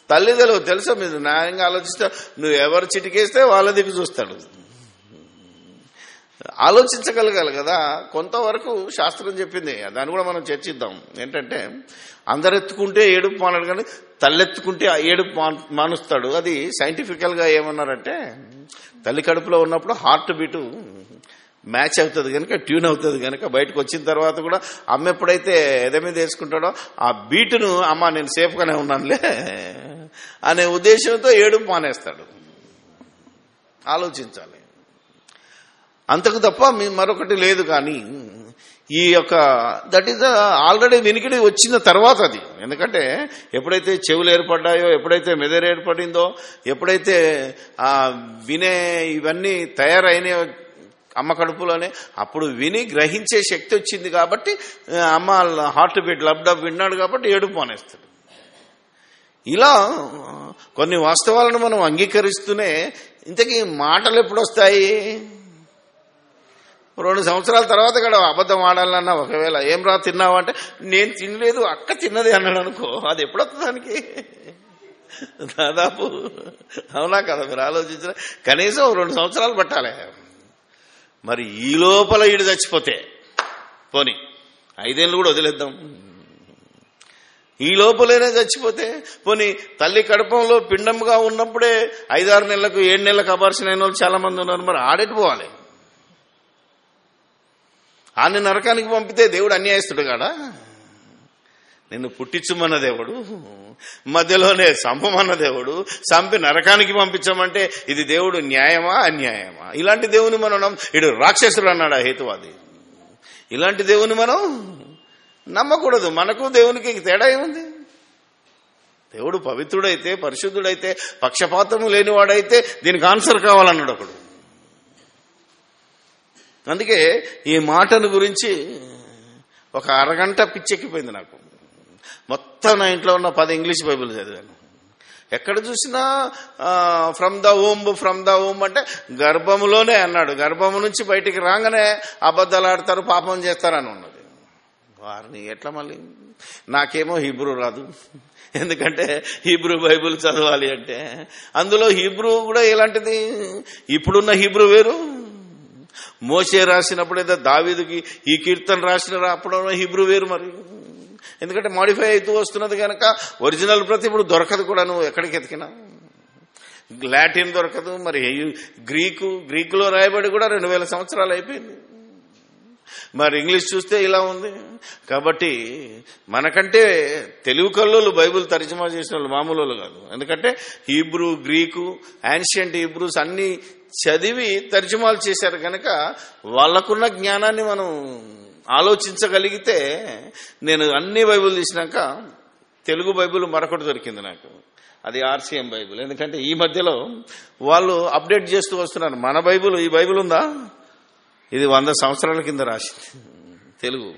తల్లి తెలియదు. తెలుసా? మీరు న్యాయంగా ఆలోచిస్తే నువ్వు ఎవరు చిటికేస్తే వాళ్ళ దిక్కు చూస్తాడు. ఆలోచించగలగాలి కదా. కొంతవరకు శాస్త్రం చెప్పింది, దాన్ని కూడా మనం చర్చిద్దాం. ఏంటంటే అందరెత్తుకుంటే ఏడుపు మానడు, కానీ తల్లెత్తుకుంటే ఏడుపు మానుస్తాడు. అది సైంటిఫికల్ గా ఏమన్నారంటే, తల్లి కడుపులో ఉన్నప్పుడు హార్ట్ బీటు మ్యాచ్ అవుతుంది కనుక, ట్యూన్ అవుతుంది కనుక, బయటకు వచ్చిన తర్వాత కూడా అమ్మ ఎప్పుడైతే ఎద మీద వేసుకుంటాడో ఆ బీటును అమ్మ నేను సేఫ్గానే ఉన్నానులే అనే ఉద్దేశంతో ఏడుపు మానేస్తాడు. ఆలోచించాలి. అంతకు తప్ప మరొకటి లేదు. కానీ ఈ యొక్క దట్ ఈస్ ఆల్రెడీ వినికిడి వచ్చిన తర్వాత అది. ఎందుకంటే ఎప్పుడైతే చెవులు ఏర్పడ్డాయో, ఎప్పుడైతే మెదడు ఏర్పడిందో, ఎప్పుడైతే వినే ఇవన్నీ తయారైనాయో అమ్మ కడుపులోనే, అప్పుడు విని గ్రహించే శక్తి వచ్చింది కాబట్టి అమ్మ హార్ట్ బీట్ లబ్డబ్ విన్నాడు కాబట్టి ఏడుపు మానేస్తాడు. ఇలా కొన్ని వాస్తవాలను మనం అంగీకరిస్తూనే ఇంతకీ మాటలు ఎప్పుడు వస్తాయి? 2 సంవత్సరాల తర్వాత కూడా అబద్ధం ఆడాలన్నా, ఒకవేళ ఏం రా తిన్నావు అంటే నేను తినలేదు అక్క తిన్నది అన్నాడు అనుకో, అది ఎప్పుడొస్తుంది దానికి? దాదాపు అవునా కదా? మీరు ఆలోచించిన కనీసం 2 సంవత్సరాలు పట్టాలి. మరి ఈ లోపల ఈడు చచ్చిపోతే పోని 5 ఏళ్ళు కూడా వదిలేద్దాం. ఈ లోపలేనే చచ్చిపోతే పోని, తల్లి కడుపంలో పిండంగా ఉన్నప్పుడే 5-6 నెలలకు 7 నెలలకు అబార్షన్ అయిన వాళ్ళు చాలా మంది ఉన్నారు. మరి ఆడెటు పోవాలి? ఆని నరకానికి పంపితే దేవుడు అన్యాయస్తుడు కాడా? నిన్ను పుట్టించుమన్న దేవుడు, మధ్యలోనే చంపమన్న దేవుడు, చంపి నరకానికి పంపించమంటే ఇది దేవుడు న్యాయమా అన్యాయమా? ఇలాంటి దేవుని మనం ఇడు రాక్షసుడు అన్నాడు హేతువాది. ఇలాంటి దేవుని మనం నమ్మకూడదు. మనకు దేవునికి తేడా ఏముంది? దేవుడు పవిత్రుడైతే, పరిశుద్ధుడైతే, పక్షపాతము లేనివాడైతే దీనికి ఆన్సర్ కావాలన్నాడు ఒకడు. అందుకే ఈ మాటను గురించి ఒక అరగంట పిచ్చెక్కిపోయింది నాకు. మొత్తం నా ఇంట్లో ఉన్న 10 ఇంగ్లీష్ బైబిల్ చదివాను. ఎక్కడ చూసినా ఫ్రమ్ ద ఊమ్ అంటే గర్భములోనే అన్నాడు. గర్భము నుంచి బయటికి రాగానే అబద్ధాలు ఆడతారు, పాపం చేస్తారని ఉన్నది. వారిని ఎట్లా మళ్ళీ? నాకేమో హీబ్రూ రాదు, ఎందుకంటే హీబ్రూ బైబిల్ చదవాలి అంటే అందులో హీబ్రూ కూడా ఎలాంటిది? ఇప్పుడున్న హీబ్రూ వేరు, మోషే రాసినప్పుడు ఏదో దావీదుకి ఈ కీర్తన రాసిన అప్పుడు హీబ్రూ వేరు. మరి ఎందుకంటే మాడిఫై అవుతూ వస్తున్నది కనుక ఒరిజినల్ ప్రతి ఇప్పుడు దొరకదు కూడా. నువ్వు ఎక్కడికి ఎతికినా లాటిన్ దొరకదు. మరి గ్రీకులో రాయబడి కూడా 2000 సంవత్సరాలు అయిపోయింది. మరి ఇంగ్లీష్ చూస్తే ఇలా ఉంది. కాబట్టి మనకంటే తెలుగు కల్లోలు బైబిల్ తర్జుమా చేసిన వాళ్ళు మామూలు వాళ్ళు కాదు. ఎందుకంటే హీబ్రూ, గ్రీకు, యాన్షియంట్ హీబ్రూస్ అన్ని చదివి తర్జుమాలు చేశారు కనుక వాళ్ళకున్న జ్ఞానాన్ని మనం ఆలోచించగలిగితే, నేను అన్ని బైబిల్ తీసినాక తెలుగు బైబిల్ మరొకటి దొరికింది నాకు. అది ఆర్సీఎం బైబిల్. ఎందుకంటే ఈ మధ్యలో వాళ్ళు అప్డేట్ చేస్తూ వస్తున్నారు. మన బైబిల్, ఈ బైబిల్ ఉందా, ఇది 100 సంవత్సరాల కింద రాసింది, తెలుగు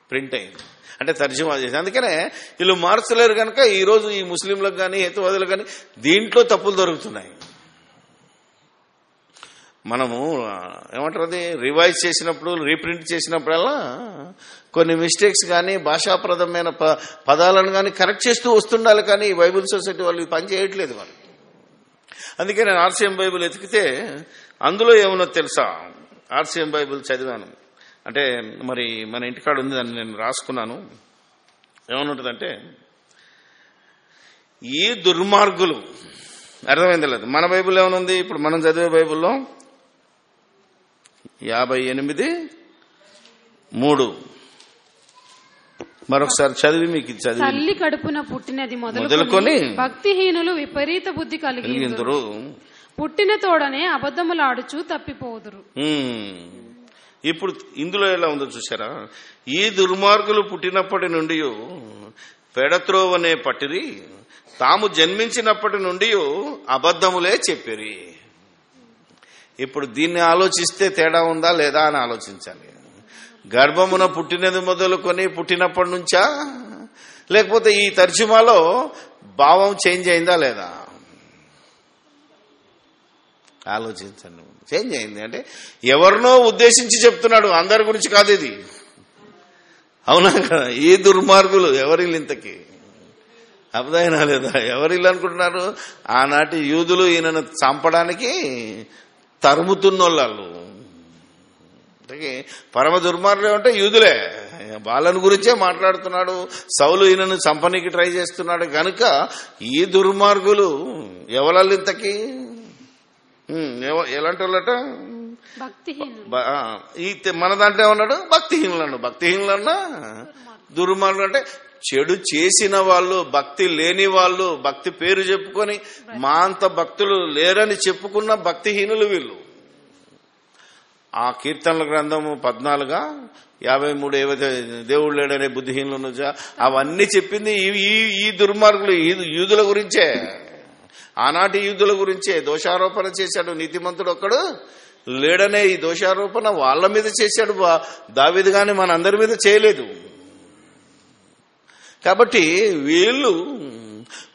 ప్రింట్ అయింది, అంటే తర్జుమా చేసి. అందుకనే వీళ్ళు మార్చలేరు కనుక ఈరోజు ఈ ముస్లింలకు కానీ హేతువాదులకు కానీ దీంట్లో తప్పులు దొరుకుతున్నాయి. మనము ఏమంటారు, అది రివైజ్ చేసినప్పుడు, రీప్రింట్ చేసినప్పుడల్లా కొన్ని మిస్టేక్స్ కానీ భాషాప్రదమైన పదాలను కానీ కరెక్ట్ చేస్తూ వస్తుండాలి. కానీ ఈ బైబిల్ సొసైటీ వాళ్ళు పని చేయట్లేదు వాళ్ళు. అందుకే నేను ఆర్సీఎం బైబిల్ ఎతికితే అందులో ఏమన్నా తెలుసా, ఆర్సీఎం బైబిల్ చదివాను. అంటే మరి మన ఇంటికాడ ఉంది, దాన్ని నేను రాసుకున్నాను. ఏమనుంటుందంటే, ఈ దుర్మార్గులు, అర్థమైంది లేదు. మన బైబిల్ ఏమనుంది, ఇప్పుడు మనం చదివే బైబిల్లో 58:3 మరొకసారి చదివి మీకు చదివి. తల్లి కడుపున పుట్టినది మొదలుకొని భక్తిహీనులు విపరీత బుద్ధి కలిగిందురు, పుట్టిన తోడనే అబద్ధములాడుచు తప్పిపోదురు. ఇప్పుడు ఇందులో ఎలా ఉందో చూసారా, ఈ దుర్మార్గులు పుట్టినప్పటి నుండి పెడత్రోవనే పట్టిరి, తాము జన్మించినప్పటి నుండి అబద్ధములే చెప్పిరి. ఇప్పుడు దీన్ని ఆలోచిస్తే తేడా ఉందా లేదా అని ఆలోచించాలి. గర్భమున పుట్టినది మొదలుకొని పుట్టినప్పటి నుంచా, లేకపోతే ఈ తర్జుమాలో భావం చేంజ్ అయిందా లేదా ఆలోచించండి. చేంజ్ అయింది అంటే ఎవరినో ఉద్దేశించి చెప్తున్నాడు, అందరి గురించి కాదు ఇది. అవునా కదా? ఈ దుర్మార్గులు ఎవరిల్లు ఇంతకి అర్థమైనా లేదా? ఎవరిల్లు అనుకుంటున్నారు? ఆనాటి యూదులు ఈయనను చంపడానికి తరుముతున్నోళ్ళు. పరమ దుర్మార్గులు అంటే యూదులే, వాళ్ళని గురించే మాట్లాడుతున్నాడు. సౌలు ఈయనను చంపనీకి ట్రై చేస్తున్నాడు కనుక ఈ దుర్మార్గులు ఎవరల్లు ఇంతకి ఎలాంటి వాళ్ళట, మన దాంట్లో ఏమన్నాడు, భక్తిహీనులు. భక్తిహీనులన్నా దుర్మార్గులు అంటే చెడు చేసిన వాళ్ళు, భక్తి లేని వాళ్ళు, భక్తి పేరు చెప్పుకొని మా అంత భక్తులు లేరని చెప్పుకున్న భక్తిహీనులు వీళ్ళు. ఆ కీర్తనల గ్రంథము 14:53 ఏవైతే దేవుడు లేడనే బుద్ధిహీనులు అవన్నీ చెప్పింది ఈ దుర్మార్గులు, యూదుల గురించే, ఆనాటి యూదుల గురించే. దోషారోపణ చేశాడు నీతిమంతుడు ఒక్కడు లేడనే ఈ దోషారోపణ వాళ్ళ మీద చేశాడు దావీదు, గాని మన అందరి మీద చేయలేదు. కాబట్టి వీళ్ళు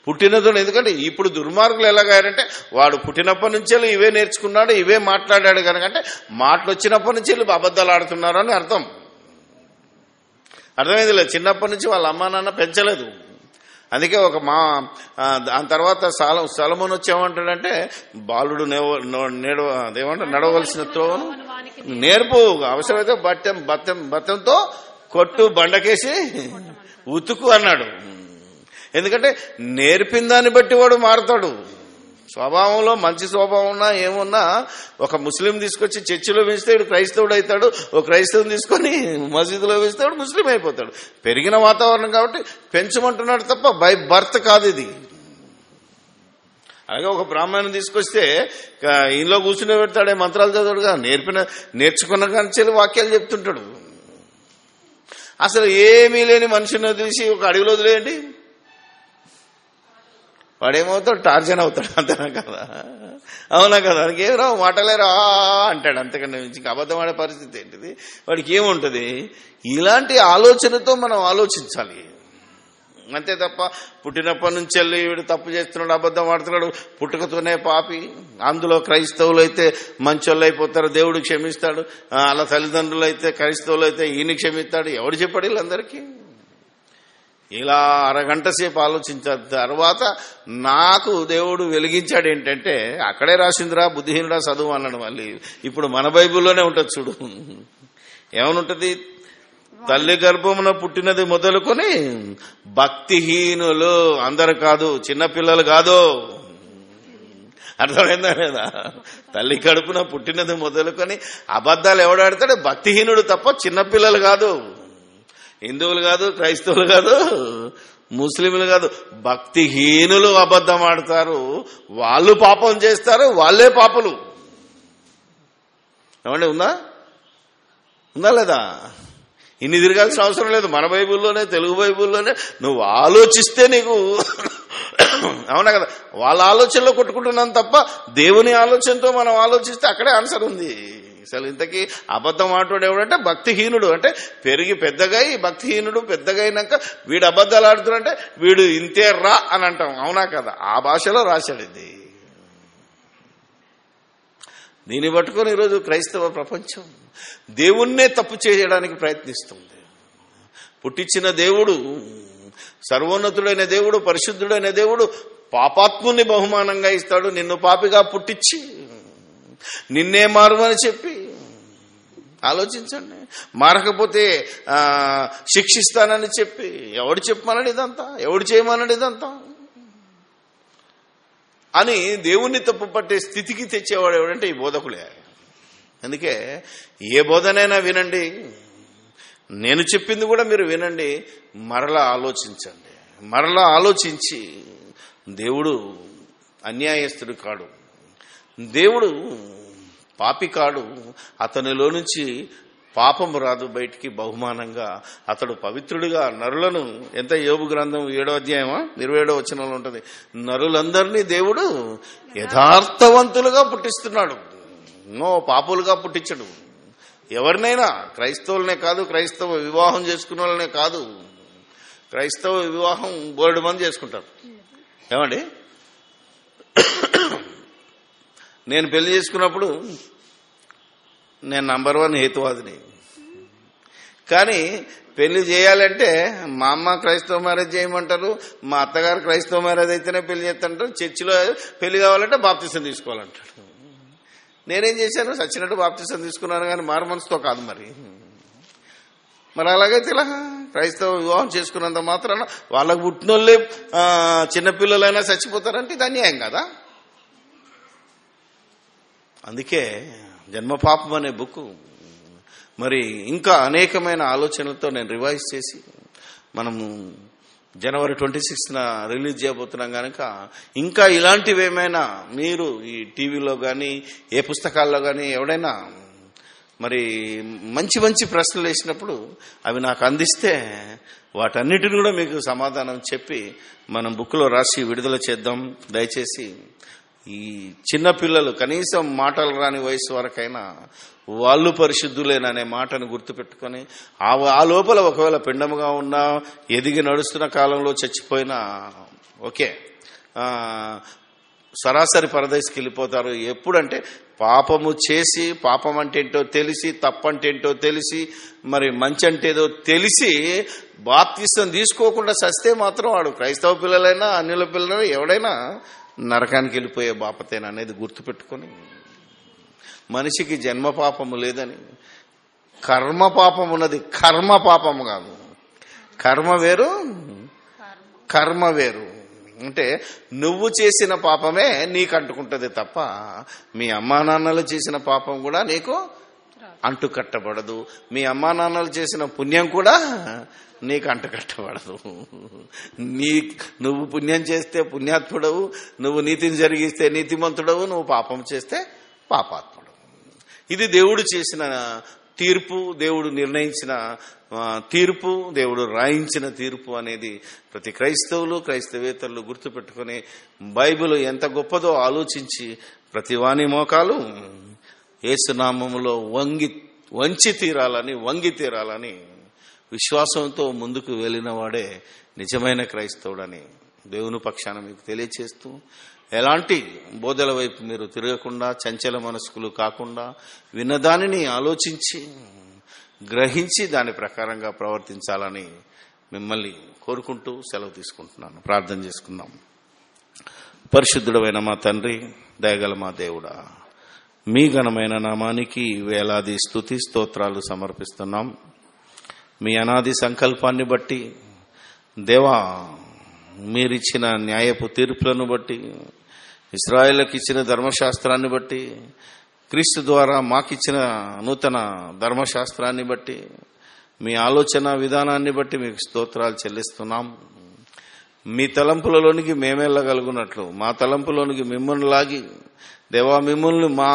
పుట్టినతో, ఎందుకంటే ఇప్పుడు దుర్మార్గులు ఎలాగారంటే వాడు పుట్టినప్పటి నుంచే ఇవే నేర్చుకున్నాడు, ఇవే మాట్లాడాడు కనుకంటే మాటలు వచ్చినప్పటి నుంచి అబద్ధాలు ఆడుతున్నారు అని అర్థం. అర్థమైంది లేదు? చిన్నప్పటి నుంచి వాళ్ళ అమ్మా నాన్న పెంచలేదు. అందుకే దాని తర్వాత సొలొమోను వచ్చి ఏమంటాడంటే, బాలుడు నడవలసిన త్రోవను నేర్పు, అవసరమైతే బత్తంతో కొట్టు, బండకేసి ఉతుకు అన్నాడు. ఎందుకంటే నేర్పిన దాన్ని బట్టి వాడు మారుతాడు. స్వభావంలో మంచి స్వభావం ఉన్నా ఏమున్నా, ఒక ముస్లిం తీసుకొచ్చి చర్చిలో వేస్తే వాడు క్రైస్తవుడు అవుతాడు, ఒక క్రైస్తవుని తీసుకొని మసీదులో వేస్తే వాడు ముస్లిం అయిపోతాడు. పెరిగిన వాతావరణం కాబట్టి పెంచమంటున్నాడు తప్ప బై బర్త్ కాదు ఇది. అలాగే ఒక బ్రాహ్మణుని తీసుకొస్తే ఇంట్లో కూర్చునే పెడతాడే, మంత్రాలు చదువుడుగా, నేర్చుకున్న కానీ వాక్యాలు చెప్తుంటాడు. అసలు ఏమీ లేని మనిషిని తీసి ఒక అడవిలో వదిలేయండి, వాడేమవుతాడు, టార్జన్ అవుతాడు. అంతేనా కదా? అవునా కదా? వాడికి ఏం రావు, మాటలేరా అంటాడు. అంతకన్నా ఇంకా అబద్ధం ఆడే పరిస్థితి ఏంటిది? వాడికి ఏముంటుంది? ఇలాంటి ఆలోచనతో మనం ఆలోచించాలి అంతే తప్ప పుట్టినప్పటి నుంచి వెళ్ళి వీడు తప్పు చేస్తున్నాడు, అబద్ధం ఆడుతున్నాడు, పుట్టుకతోనే పాపి, అందులో క్రైస్తవులు అయితే మంచోళ్ళు అయిపోతారు, దేవుడు క్షమిస్తాడు, అలా తల్లిదండ్రులు అయితే క్రైస్తవులు అయితే ఈయన క్షమిస్తాడు. ఎవడు చెప్పాడు వీళ్ళందరికీ? ఇలా అరగంట సేపు ఆలోచించిన తర్వాత నాకు దేవుడు వెలిగించాడు ఏంటంటే, అక్కడే రాసిందిరా బుద్ధిహీనుడా చదువు అన్నాడు. మళ్ళీ ఇప్పుడు మన బైబిల్లోనే ఉంటుంది చూడు, ఏమనుంటది? తల్లి గర్భమున పుట్టినది మొదలుకొని భక్తిహీనులు, అందరు కాదు, చిన్నపిల్లలు కాదు. అర్థమైందా లేదా? తల్లి కడుపున పుట్టినది మొదలుకొని అబద్ధాలు ఎవడాడతాడు? భక్తిహీనుడు తప్ప చిన్నపిల్లలు కాదు, హిందువులు కాదు, క్రైస్తవులు కాదు, ముస్లింలు కాదు. భక్తిహీనులు అబద్ధం ఆడతారు, వాళ్ళు పాపం చేస్తారు, వాళ్ళే పాపులు. ఏమండి, ఉందా లేదా? ఇన్ని తిరగాల్సిన అవసరం లేదు. మన బైబిల్లోనే, తెలుగు బైబిల్లోనే నువ్వు ఆలోచిస్తే నీకు అవునా కదా? వాళ్ళ ఆలోచనలో కొట్టుకుంటున్నాం తప్ప దేవుని ఆలోచనతో మనం ఆలోచిస్తే అక్కడే ఆన్సర్ ఉంది. అసలు ఇంతకీ అబద్ధం ఆటోడు ఎవడంటే భక్తిహీనుడు. అంటే పెరిగి పెద్దగా భక్తిహీనుడు పెద్దగా అయినాక వీడు అబద్ధాలు ఆడుతున్నాడంటే వీడు ఇంతే రా అని అంటాం. అవునా కదా? ఆ భాషలో రాశాడు ఇది. దీన్ని పట్టుకొని ఈరోజు క్రైస్తవ ప్రపంచం దేవుణ్ణే తప్పు చేయడానికి ప్రయత్నిస్తుంది. పుట్టించిన దేవుడు, సర్వోన్నతుడైన దేవుడు, పరిశుద్ధుడైన దేవుడు పాపాత్ముని బహుమానంగా ఇస్తాడు. నిన్ను పాపిగా పుట్టించి నిన్నే మారమని చెప్పి ఆలోచించండి. మారకపోతే శిక్షిస్తానని చెప్పి ఎవడు చెప్పమన్నాడు ఇదంతా? ఎవడు చేయమన్నాడు ఇదంతా అని దేవుణ్ణి తప్పు పట్టే స్థితికి తెచ్చేవాడు ఎవడంటే ఈ బోధకులే. అందుకే ఏ బోధనైనా వినండి, నేను చెప్పింది కూడా మీరు వినండి, మరలా ఆలోచించండి. మరలా ఆలోచించి దేవుడు అన్యాయస్తుడు కాడు, దేవుడు పాపి కాడు, అతనిలో నుంచి పాపము రాదు బయటికి. బహుమానంగా అతడు పవిత్రుడిగా నరులను, ఎంత యోబు గ్రంథం 7వ అధ్యాయమా 27వ వచనంలో ఉంటుంది, నరులందరినీ దేవుడు యథార్థవంతులుగా పుట్టిస్తున్నాడు, పాపులుగా పుట్టించడు. ఎవరినైనా, క్రైస్తవులనే కాదు, క్రైస్తవ వివాహం చేసుకున్న వాళ్ళనే కాదు, క్రైస్తవ వివాహం బోర్డు మంది చేసుకుంటారు. ఏమండి, నేను పెళ్లి చేసుకున్నప్పుడు నేను నంబర్ 1 హేతువాదిని. కానీ పెళ్లి చేయాలంటే మా అమ్మ క్రైస్తవ మ్యారేజ్ చేయమంటారు, మా అత్తగారు క్రైస్తవ మ్యారేజ్ అయితేనే పెళ్లి చేస్తాంటారు, చర్చిలో పెళ్లి కావాలంటే బాప్తిసం తీసుకోవాలంటాడు. నేనేం చేశాను? సచ్చినట్టు బాప్తిసం తీసుకున్నాను, కానీ మారు మనసుతో కాదు. మరి అలాగైతే ఇలా క్రైస్తవ వివాహం చేసుకున్నంత మాత్రాన వాళ్ళకు పుట్టినోళ్ళే చిన్నపిల్లలైనా చచ్చిపోతారంటే ఇది అన్యాయం కదా? అందుకే జన్మపాపం అనే బుక్ మరి ఇంకా అనేకమైన ఆలోచనలతో నేను రివైజ్ చేసి మనము జనవరి 26న రిలీజ్ చేయబోతున్నాం. కనుక ఇంకా ఇలాంటివి ఏమైనా మీరు ఈ టీవీలో కానీ ఏ పుస్తకాల్లో కానీ ఎవడైనా మరి మంచి మంచి ప్రశ్నలు వేసినప్పుడు అవి నాకు అందిస్తే వాటన్నిటిని కూడా మీకు సమాధానం చెప్పి మనం బుక్లో రాసి విడుదల చేద్దాం. దయచేసి ఈ చిన్నపిల్లలు కనీసం మాటలు రాని వయసు వరకైనా వాళ్ళు పరిశుద్ధులేననే మాటను గుర్తుపెట్టుకొని ఆ లోపల ఒకవేళ పిండముగా ఉన్నా, ఎదిగి నడుస్తున్న కాలంలో చచ్చిపోయినా ఓకే, సరాసరి పరదేశికి వెళ్ళిపోతారు. ఎప్పుడంటే పాపము చేసి, పాపం అంటే ఏంటో తెలిసి, తప్పంటే ఏంటో తెలిసి, మరి మంచి అంటే ఏదో తెలిసి బాప్తిసం తీసుకోకుండా చస్తే మాత్రం వాడు క్రైస్తవ పిల్లలైనా అన్యుల పిల్లలైనా ఎవడైనా నరకానికి వెళ్ళిపోయే బాపతేనా అనేది గుర్తుపెట్టుకొని, మనిషికి జన్మ పాపము లేదని, కర్మ పాపం ఉన్నది, కర్మ పాపము కాదు. కర్మ వేరు, కర్మ వేరు. అంటే నువ్వు చేసిన పాపమే నీకు అంటుకుంటుంది తప్ప మీ అమ్మా నాన్నలు చేసిన పాపం కూడా నీకు అంటుకట్టబడదు. మీ అమ్మా నాన్నలు చేసిన పుణ్యం కూడా నీకు అంటుకట్టబడదు. నువ్వు పుణ్యం చేస్తే పుణ్యాత్ముడవు, నువ్వు నీతిని జరిగిస్తే నీతిమంతుడవు, నువ్వు పాపం చేస్తే పాపాత్ముడవు. ఇది దేవుడు చేసిన తీర్పు, దేవుడు నిర్ణయించిన తీర్పు, దేవుడు రాయించిన తీర్పు అనేది ప్రతి క్రైస్తవులు, క్రైస్తవేతరులు గుర్తుపెట్టుకుని బైబిల్ ఎంత గొప్పదో ఆలోచించి ప్రతి వాని మోకాలు యేసునామములో వంగి తీరాలని విశ్వాసంతో ముందుకు వెళ్ళిన వాడే నిజమైన క్రైస్తవుడని దేవుని పక్షాన మీకు తెలియచేస్తూ, ఎలాంటి బోధల వైపు మీరు తిరగకుండా, చంచల మనస్కులు కాకుండా, విన్నదానిని ఆలోచించి గ్రహించి దాని ప్రకారంగా ప్రవర్తించాలని మిమ్మల్ని కోరుకుంటూ సెలవు తీసుకుంటున్నాను. ప్రార్థన చేసుకుందాం. పరిశుద్ధుడమైన మా తండ్రి, దయగల మా దేవుడా, మీ ఘనమైన నామానికి వేలాది స్తుతి స్తోత్రాలు సమర్పిస్తున్నాం. మీ అనాది సంకల్పాన్ని బట్టి దేవా, మీరిచ్చిన న్యాయపు తీర్పులను బట్టి, ఇశ్రాయేలుకి ఇచ్చిన ధర్మశాస్త్రాన్ని బట్టి, క్రీస్తు ద్వారా మాకిచ్చిన నూతన ధర్మశాస్త్రాన్ని బట్టి, మీ ఆలోచన విధానాన్ని బట్టి మీకు స్తోత్రాలు చెల్లిస్తున్నాం. మీ తలంపులలోనికి మేమెళ్ళగలుగునట్లు మా తలంపులోనికి మిమ్మల్ని లాగి దేవా, మిమ్మల్ని మా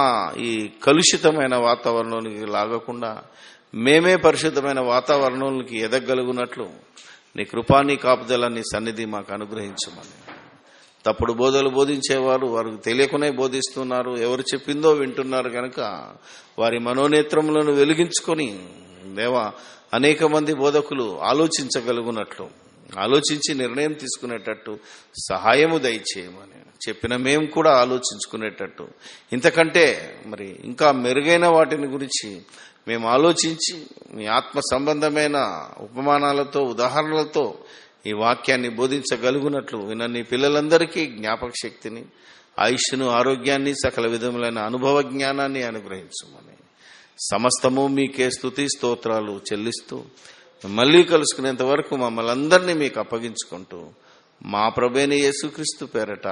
ఈ కలుషితమైన వాతావరణంలోనికి లాగకుండా మేమే పరిశుద్ధమైన వాతావరణంలోకి ఎదగలుగునట్లు నీ కృపా, నీ కాపుదల, నీ సన్నిధి మాకు అనుగ్రహించమని తప్పుడు బోధలు బోధించేవారు వారికి తెలియకునే బోధిస్తున్నారు, ఎవరు చెప్పిందో వింటున్నారు కనుక వారి మనోనేత్రములను వెలిగించుకొని దేవా అనేక మంది బోధకులు ఆలోచించగలుగునట్లు, ఆలోచించి నిర్ణయం తీసుకునేటట్టు సహాయము దయచేయమని చెప్పిన మేము కూడా ఆలోచించుకునేటట్టు, ఇంతకంటే మరి ఇంకా మెరుగైన వాటిని గురించి మేము ఆలోచించి మీ ఆత్మ సంబంధమైన ఉపమానాలతో ఉదాహరణలతో ఈ వాక్యాన్ని బోధించగలుగునట్లు విన్న నీ పిల్లలందరికీ జ్ఞాపక శక్తిని, ఆయుష్ను, ఆరోగ్యాన్ని, సకల విధములైన అనుభవ జ్ఞానాన్ని అనుగ్రహించమని సమస్తము మీకే స్తుతి స్తోత్రాలు చెల్లిస్తూ మళ్ళీ కలుసుకునేంత వరకు మమ్మల్ని అందరినీ మీకు అప్పగించుకుంటూ మా ప్రభువైన యేసుక్రీస్తు పేరట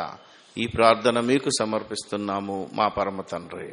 ఈ ప్రార్థన మీకు సమర్పిస్తున్నాము మా పరమ తండ్రి.